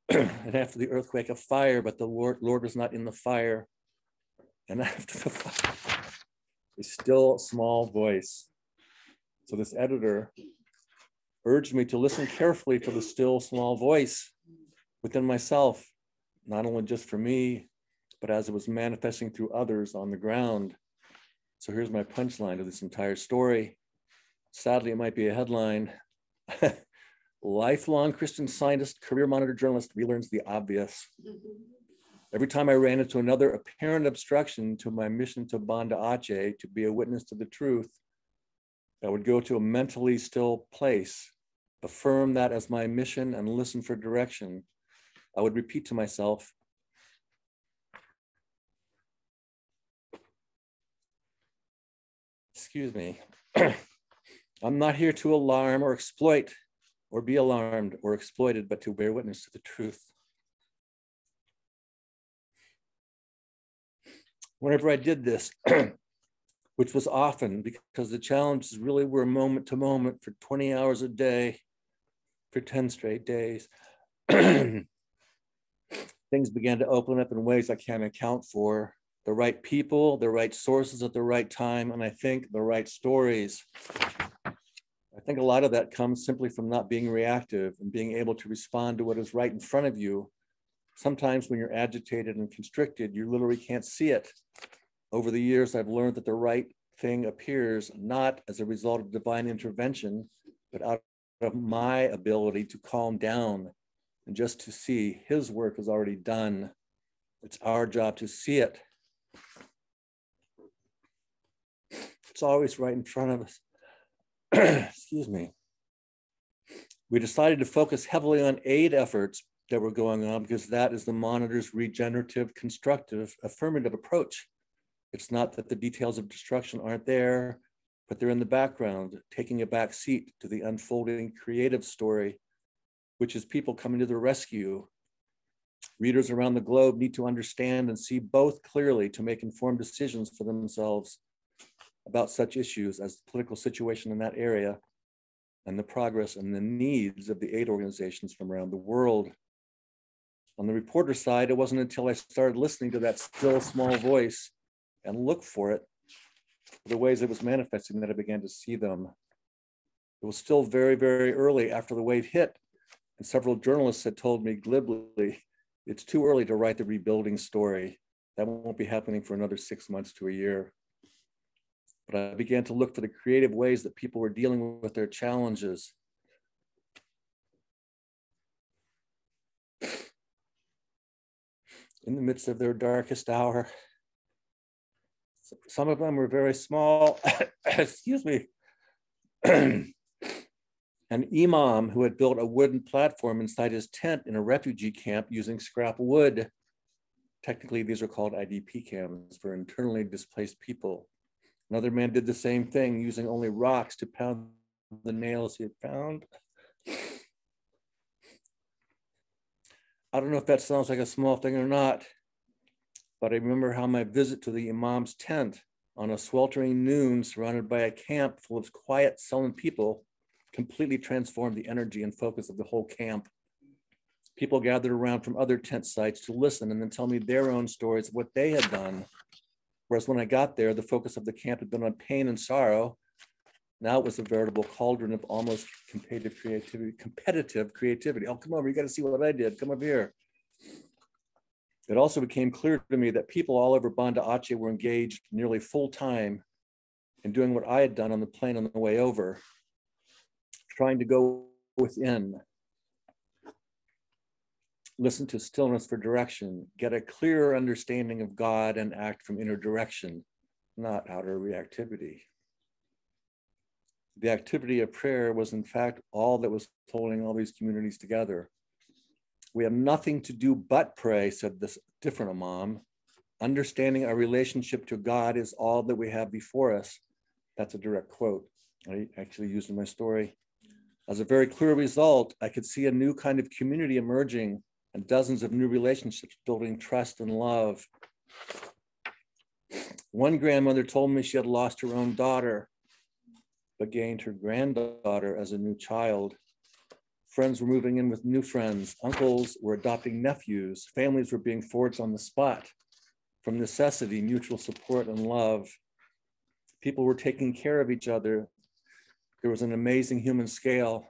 and after the earthquake, a fire, but the Lord was not in the fire, and after the fire, a still small voice. So this editor urged me to listen carefully to the still small voice within myself, not only just for me, but as it was manifesting through others on the ground. So here's my punchline to this entire story. Sadly, it might be a headline. Lifelong Christian Scientist, career monitor journalist relearns the obvious. Every time I ran into another apparent obstruction to my mission to Banda Aceh, to be a witness to the truth, I would go to a mentally still place, affirm that as my mission, and listen for direction. I would repeat to myself, excuse me, I'm not here to alarm or exploit or be alarmed or exploited, but to bear witness to the truth. Whenever I did this, which was often because the challenges really were moment to moment for 20 hours a day, for 10 straight days, things began to open up in ways I can't account for. The right people, the right sources at the right time, and I think the right stories. I think a lot of that comes simply from not being reactive and being able to respond to what is right in front of you. Sometimes when you're agitated and constricted, you literally can't see it. Over the years, I've learned that the right thing appears not as a result of divine intervention, but out of my ability to calm down and just to see his work is already done. It's our job to see it. It's always right in front of us. Excuse me. We decided to focus heavily on aid efforts that were going on because that is the monitor's regenerative, constructive, affirmative approach. It's not that the details of destruction aren't there, but they're in the background, taking a back seat to the unfolding creative story, which is people coming to the rescue. Readers around the globe need to understand and see both clearly to make informed decisions for themselves about such issues as the political situation in that area and the progress and the needs of the aid organizations from around the world. On the reporter side, it wasn't until I started listening to that still small voice and look for it, the ways it was manifesting, that I began to see them. It was still very, very early after the wave hit, and several journalists had told me glibly, it's too early to write the rebuilding story. That won't be happening for another 6 months to a year. But I began to look for the creative ways that people were dealing with their challenges. In the midst of their darkest hour. Some of them were very small, excuse me. An imam who had built a wooden platform inside his tent in a refugee camp using scrap wood. Technically, these are called IDP camps for internally displaced people. Another man did the same thing, using only rocks to pound the nails he had found. I don't know if that sounds like a small thing or not, but I remember how my visit to the imam's tent on a sweltering noon, surrounded by a camp full of quiet, sullen people, completely transformed the energy and focus of the whole camp. People gathered around from other tent sites to listen and then tell me their own stories of what they had done. Whereas when I got there, the focus of the camp had been on pain and sorrow. Now it was a veritable cauldron of almost competitive creativity. Oh, come over, you got to see what I did. Come up here. It also became clear to me that people all over Banda Aceh were engaged nearly full time in doing what I had done on the plane on the way over, trying to go within, listen to stillness for direction, get a clearer understanding of God, and act from inner direction, not outer reactivity. The activity of prayer was in fact all that was holding all these communities together. We have nothing to do but pray, said this different imam. Understanding our relationship to God is all that we have before us. That's a direct quote I actually used in my story. As a very clear result, I could see a new kind of community emerging and dozens of new relationships building trust and love. One grandmother told me she had lost her own daughter, but gained her granddaughter as a new child. Friends were moving in with new friends. Uncles were adopting nephews. Families were being forged on the spot. From necessity, mutual support and love. People were taking care of each other. There was an amazing human scale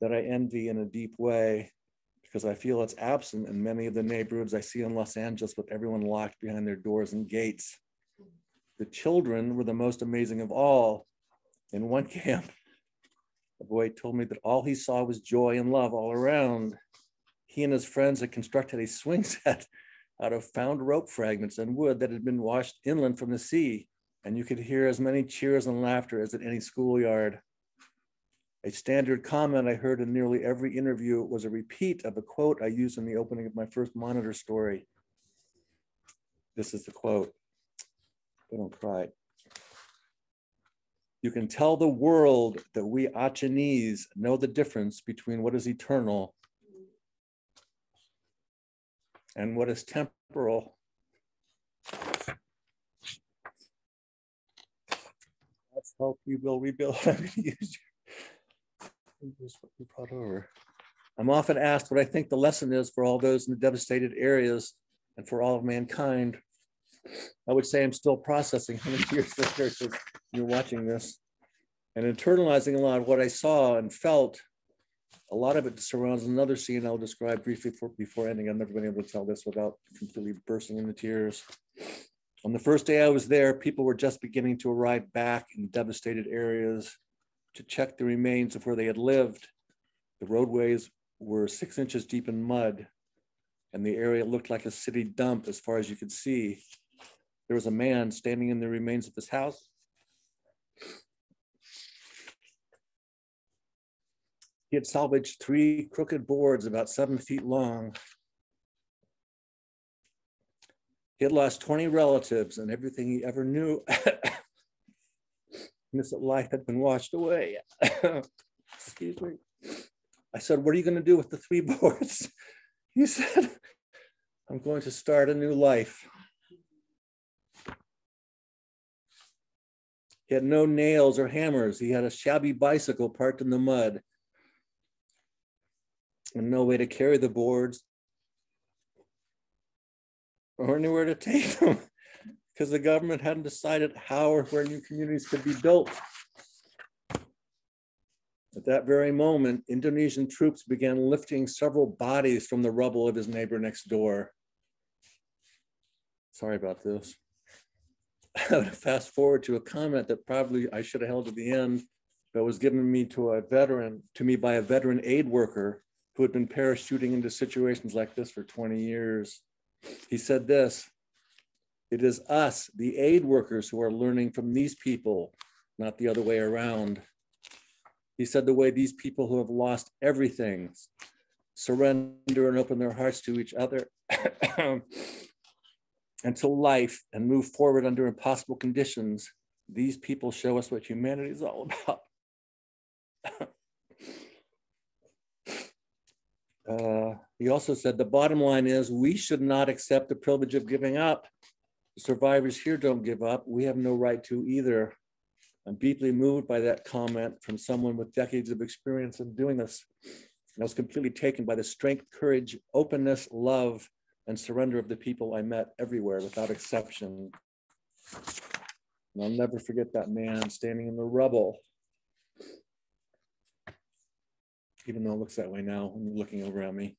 that I envy in a deep way, because I feel it's absent in many of the neighborhoods I see in Los Angeles with everyone locked behind their doors and gates. The children were the most amazing of all. In one camp, a boy told me that all he saw was joy and love all around. He and his friends had constructed a swing set out of found rope fragments and wood that had been washed inland from the sea, and you could hear as many cheers and laughter as at any schoolyard. A standard comment I heard in nearly every interview was a repeat of a quote I used in the opening of my first Monitor story. This is the quote. Don't cry. You can tell the world that we Achinese know the difference between what is eternal and what is temporal. Let's help you will rebuild. Brought over. I'm often asked what I think the lesson is for all those in the devastated areas and for all of mankind. I would say I'm still processing 100 years later, so you're watching this, and internalizing a lot of what I saw and felt. A lot of it surrounds another scene I'll describe briefly before ending. I've never been able to tell this without completely bursting into tears. On the first day I was there, people were just beginning to arrive back in devastated areas to check the remains of where they had lived. The roadways were 6 inches deep in mud, and the area looked like a city dump as far as you could see. There was a man standing in the remains of his house. He had salvaged 3 crooked boards about 7 feet long. He had lost 20 relatives and everything he ever knew. This life had been washed away. Excuse me. I said, what are you going to do with the 3 boards? He said, I'm going to start a new life. He had no nails or hammers. He had a shabby bicycle parked in the mud and no way to carry the boards or anywhere to take them because the government hadn't decided how or where new communities could be built. At that very moment, Indonesian troops began lifting several bodies from the rubble of his neighbor next door. Sorry about this. I would fast forward to a comment that probably I should have held at the end, that was given to me by a veteran aid worker who had been parachuting into situations like this for 20 years. He said this: it is us, the aid workers, who are learning from these people, not the other way around. He said the way these people who have lost everything surrender and open their hearts to each other and to life and move forward under impossible conditions. These people show us what humanity is all about. He also said the bottom line is we should not accept the privilege of giving up. The survivors here don't give up. We have no right to either. I'm deeply moved by that comment from someone with decades of experience in doing this. And I was completely taken by the strength, courage, openness, love, and surrender of the people I met everywhere without exception. And I'll never forget that man standing in the rubble, even though it looks that way now when you're looking around me,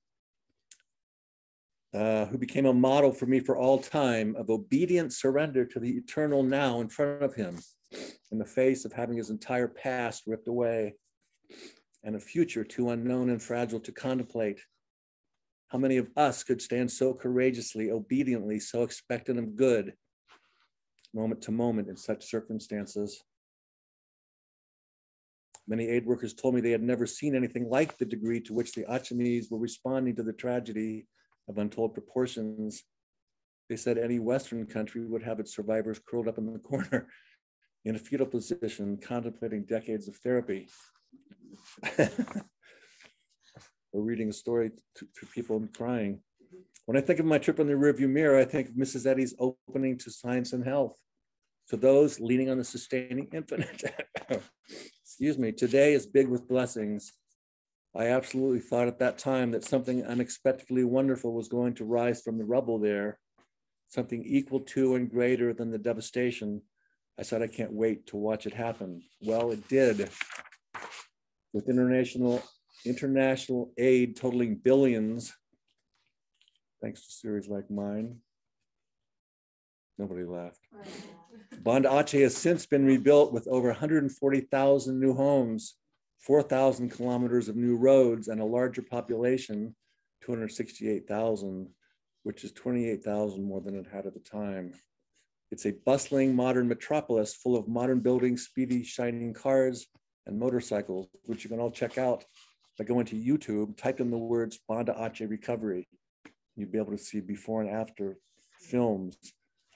who became a model for me for all time of obedient surrender to the eternal now in front of him, in the face of having his entire past ripped away and a future too unknown and fragile to contemplate. How many of us could stand so courageously, obediently, so expectant of good, moment to moment in such circumstances? Many aid workers told me they had never seen anything like the degree to which the Achinese were responding to the tragedy of untold proportions. They said any Western country would have its survivors curled up in the corner in a fetal position, contemplating decades of therapy. Or reading a story to people crying. When I think of my trip in the rearview mirror, I think of Mrs. Eddy's opening to Science and Health. To those leaning on the sustaining infinite. Excuse me, today is big with blessings. I absolutely thought at that time that something unexpectedly wonderful was going to rise from the rubble there, something equal to and greater than the devastation. I said, I can't wait to watch it happen. Well, it did. With international aid totaling billions, thanks to series like mine, Nobody laughed. Banda Aceh has since been rebuilt with over 140,000 new homes, 4,000 kilometers of new roads, and a larger population, 268,000, which is 28,000 more than it had at the time. It's a bustling modern metropolis full of modern buildings, speedy, shining cars, and motorcycles, which you can all check out by going to YouTube, type in the words Banda Aceh recovery. You'll be able to see before and after films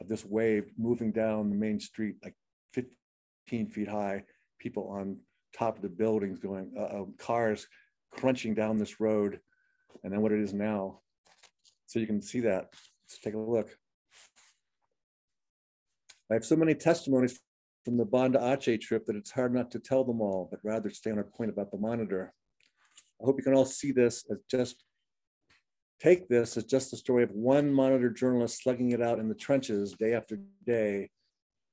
of this wave moving down the main street, like 15 feet high, people on top of the buildings going, cars crunching down this road, and then what it is now. So you can see that. Let's take a look. I have so many testimonies from the Banda Aceh trip that it's hard not to tell them all, but rather stay on our point about the monitor. I hope you can all see this as just, take this as just the story of one monitor journalist slugging it out in the trenches day after day,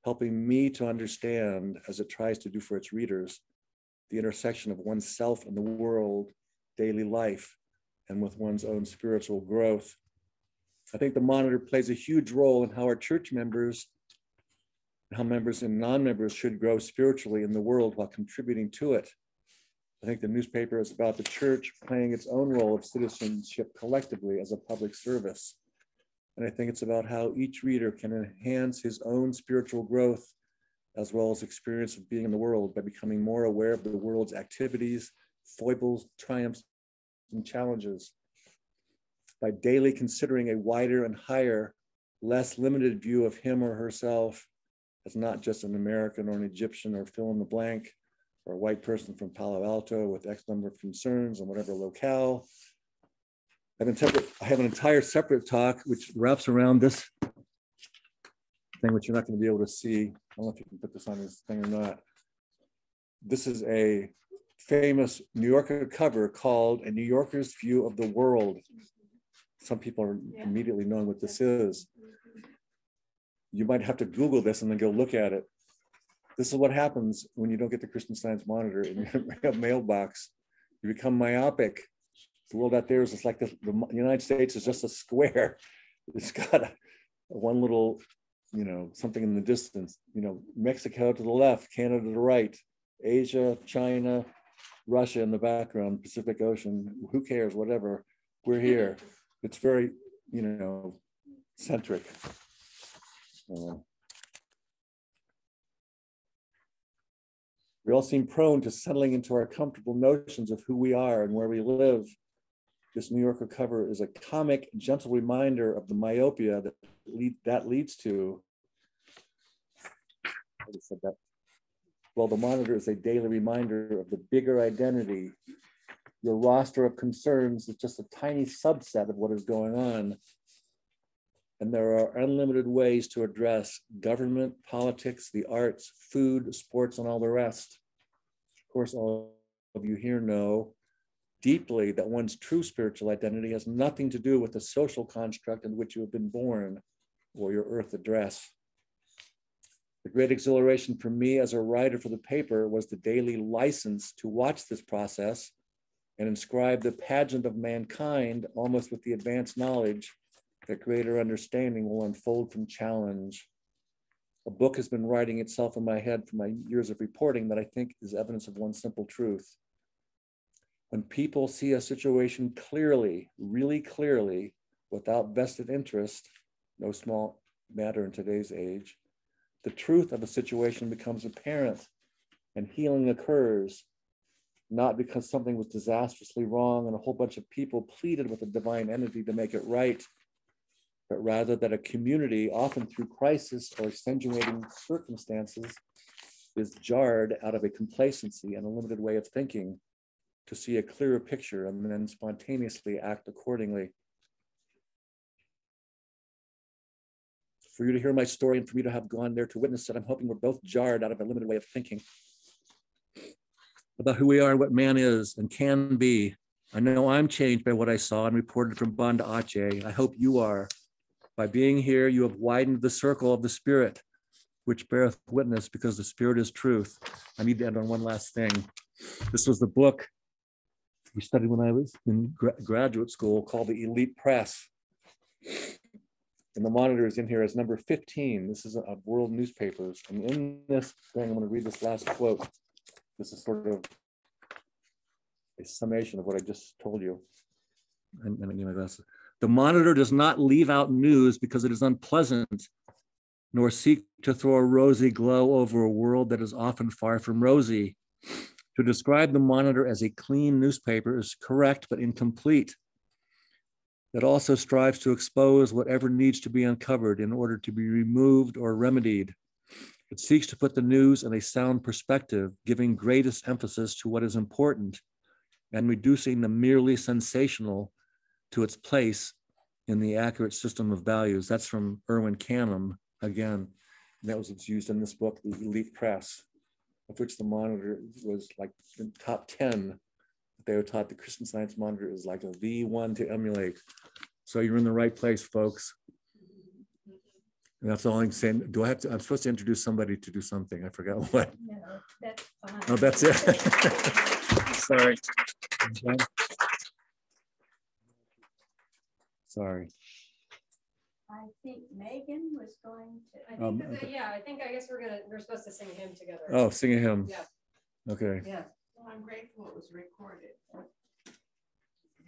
helping me to understand, as it tries to do for its readers, the intersection of oneself and the world, daily life, and with one's own spiritual growth. I think the monitor plays a huge role in how our church members, how members and non-members should grow spiritually in the world while contributing to it. I think the newspaper is about the church playing its own role of citizenship collectively as a public service. And I think it's about how each reader can enhance his own spiritual growth as well as experience of being in the world by becoming more aware of the world's activities, foibles, triumphs, and challenges. By daily considering a wider and higher, less limited view of him or herself as not just an American or an Egyptian or fill in the blank, or a white person from Palo Alto with X number of concerns on whatever locale. I have an entire separate talk which wraps around this thing, which you're not going to be able to see. I don't know if you can put this on this thing or not. This is a famous New Yorker cover called A New Yorker's View of the World. Some people are immediately knowing what this is. You might have to Google this and then go look at it. This is what happens when you don't get the Christian Science Monitor in your mailbox. You become myopic. The world out there is just like this. The United States is just a square. It's got one little, something in the distance. Mexico to the left, Canada to the right, Asia, China, Russia in the background, Pacific Ocean. Who cares? Whatever. We're here. It's very, centric. We all seem prone to settling into our comfortable notions of who we are and where we live. This New Yorker cover is a comic, gentle reminder of the myopia that leads to. I just said that. Well, the monitor is a daily reminder of the bigger identity. Your roster of concerns is just a tiny subset of what is going on. And there are unlimited ways to address government, politics, the arts, food, sports, and all the rest. Of course, all of you here know deeply that one's true spiritual identity has nothing to do with the social construct in which you have been born or your earth address. The great exhilaration for me as a writer for the paper was the daily license to watch this process and inscribe the pageant of mankind almost with the advanced knowledge that greater understanding will unfold from challenge. A book has been writing itself in my head for my years of reporting that I think is evidence of one simple truth. When people see a situation clearly, really clearly, without vested interest, no small matter in today's age, the truth of a situation becomes apparent and healing occurs, not because something was disastrously wrong and a whole bunch of people pleaded with a divine entity to make it right, but rather that a community, often through crisis or extenuating circumstances, is jarred out of a complacency and a limited way of thinking to see a clearer picture and then spontaneously act accordingly. For you to hear my story and for me to have gone there to witness it, I'm hoping we're both jarred out of a limited way of thinking about who we are and what man is and can be. I know I'm changed by what I saw and reported from Banda Aceh. I hope you are. By being here, you have widened the circle of the Spirit, which beareth witness because the Spirit is truth. I need to end on one last thing. This was the book we studied when I was in graduate school called The Elite Press. And the Monitor is in here as number 15. This is of world newspapers. And in this thing, I'm going to read this last quote. This is sort of a summation of what I just told you. And I need my glasses. The Monitor does not leave out news because it is unpleasant, nor seek to throw a rosy glow over a world that is often far from rosy. To describe the Monitor as a clean newspaper is correct, but incomplete. It also strives to expose whatever needs to be uncovered in order to be removed or remedied. It seeks to put the news in a sound perspective, giving greatest emphasis to what is important and reducing the merely sensational to its place in the accurate system of values. That's from Erwin Canham again. And that was what's used in this book, The Elite Press, of which the Monitor was like the top 10. They were taught the Christian Science Monitor is like a V1 to emulate. So you're in the right place, folks. And that's all I'm saying. Do I have to, I'm supposed to introduce somebody to do something. I forgot what.
No, that's fine.
Oh, that's it. Sorry. Okay. Sorry.
I think Megan was going to.
I think that, yeah, I guess we're supposed to sing a hymn together.
Oh, sing a hymn.
Yeah.
Okay.
Yeah.
Well, I'm grateful it was recorded.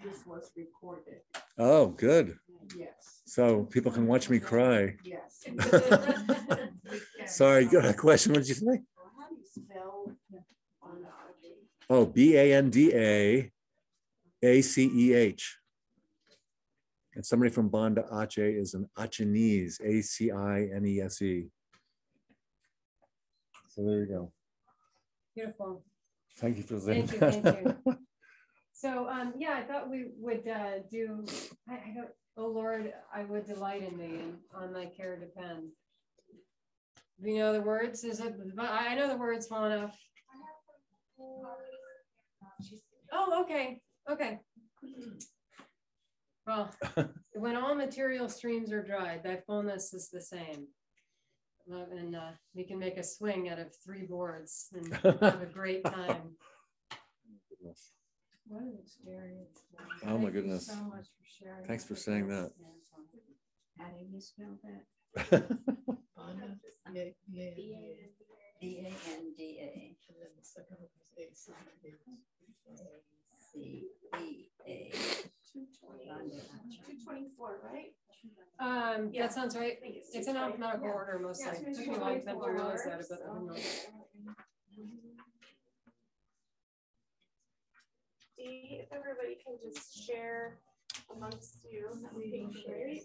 This was recorded.
Oh, good.
Yes.
So people can watch me cry.
Yes.
Sorry, you got a question? What did you say?
Well, how do you spell Bandage?
Oh, Bandaceh. And somebody from Banda Aceh is an Achinese, Acinese. So there you go.
Beautiful.
Thank you for saying
Thank you,
that.
thank you. So, yeah, I thought we would do, I don't, oh Lord, I would delight in thee, and on thy care depend. Do you know the words? Is it, I know the words well enough. Oh, okay, okay. Well, when all material streams are dried, thy fullness is the same. And we can make a swing out of 3 boards and have a great time.
What an experience.
Oh my goodness.
Thank you so much for sharing.
Thanks for saying that.
How do you spell that?
Banda, yeah.
B-A-N-D-A.
And then the second one was
C-E-A.
224, right? Yeah.
That sounds right.
I think
It's in alphabetical order mostly.
Yeah,
Took me a long time to realize that, but I don't know.
If everybody can just share amongst you, that would be great.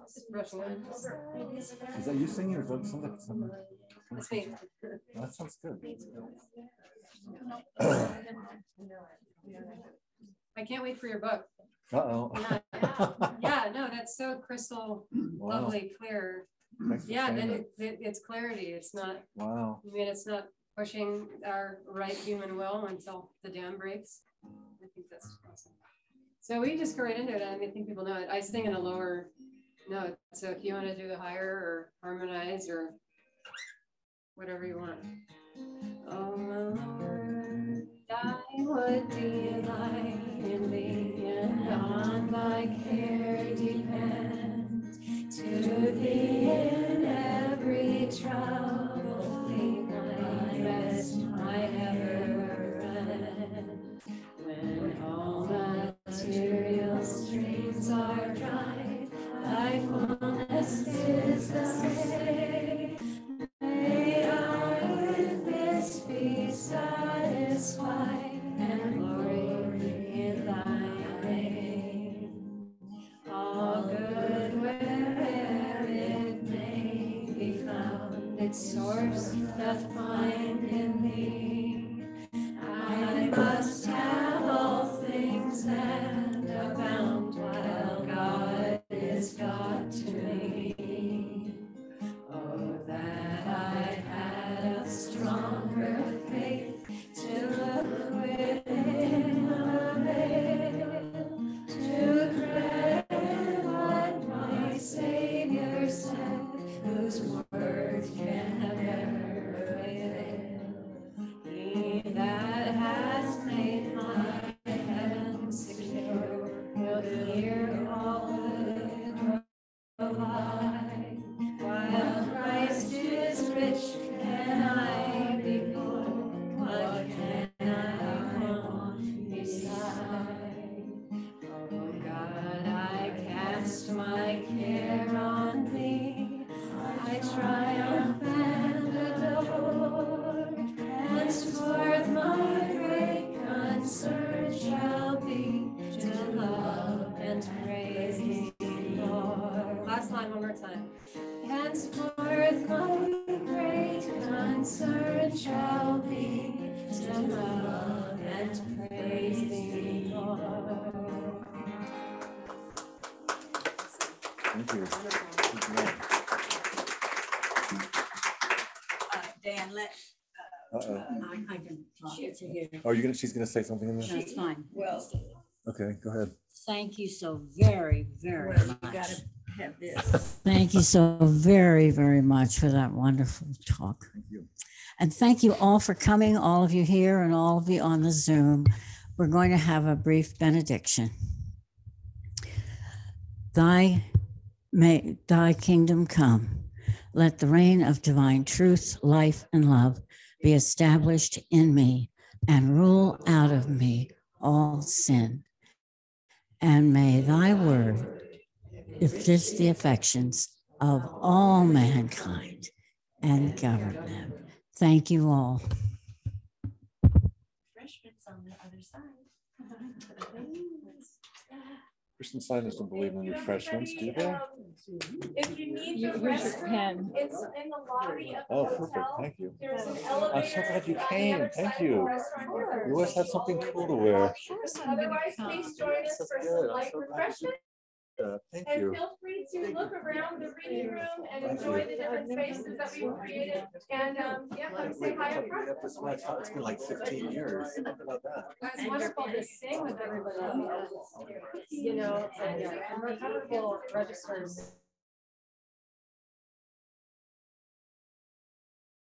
Just brushing it.
Is that you singing or is that something?
That's me.
That sounds good.
I can't wait for your book.
Uh-oh.
Yeah, no, that's so crystal,
Wow.
lovely, clear.
Thanks for
Yeah,
saying
then
that.
it's clarity. It's not,
Wow.
I mean, it's not pushing our right human will until the dam breaks. I think that's awesome. So we just go right into it. I mean, I think people know it. I sing in a lower note. So if you want to do the higher or harmonize or whatever you want. Oh, Lord, I would delight in thee, and on thy care depend. To thee in every trouble, lead my best, my ever friend. When all material streams are dried, thy fullness is the same. May I with this be satisfied and glory in thy name. All good wherever it may be found, its source doth find in thee. I must have all things and abound while God is God to me. Oh, that I had a stronger faith to look within the veil, to credit what my Savior said, whose word can never fail. He that
provide. While Christ is rich, can I be poor? What can I want beside? Oh God, I cast my care on thee. I triumph and adore. Henceforth my great concern shall be to love and praise thee, Lord.
Last line, one more time.
Henceforth my great concern shall be to love and praise thee, Lord.
Thank you.
Dan, let,
Uh-oh.
I can talk to you.
Oh, she's gonna say something in there?
That's fine.
Well,
Okay, go ahead.
Thank you so very, very
well, you
much.
gotta have this.
Thank you so very, very much for that wonderful talk.
Thank you.
And thank you all for coming, all of you here and all of you on the Zoom. We're going to have a brief benediction. Thy kingdom come. Let the reign of divine truth, life, and love be established in me and rule out of me all sin. And may thy word assist the affections of all mankind and govern them. Thank you all.
Refreshments on the other side.
Christian Scientists don't believe in refreshments, do they?
If you need the
Here's your
restroom,
pen.
it's in the lobby of the
Oh,
hotel.
perfect, thank you.
There's an
I'm
elevator.
so glad you
on the
came,
other
thank
side of the
you.
restaurant door.
You always have something
All the way
cool to
to the
wear.
lobby. Otherwise, please join us for some light refreshment.
Thank
And
you.
feel free to look around the reading room and enjoy the different spaces that we've created. And yeah, come say hi up front.
It's been like 15 years. Think about that.
It's wonderful to sing with everybody. You know, and we're comfortable registers.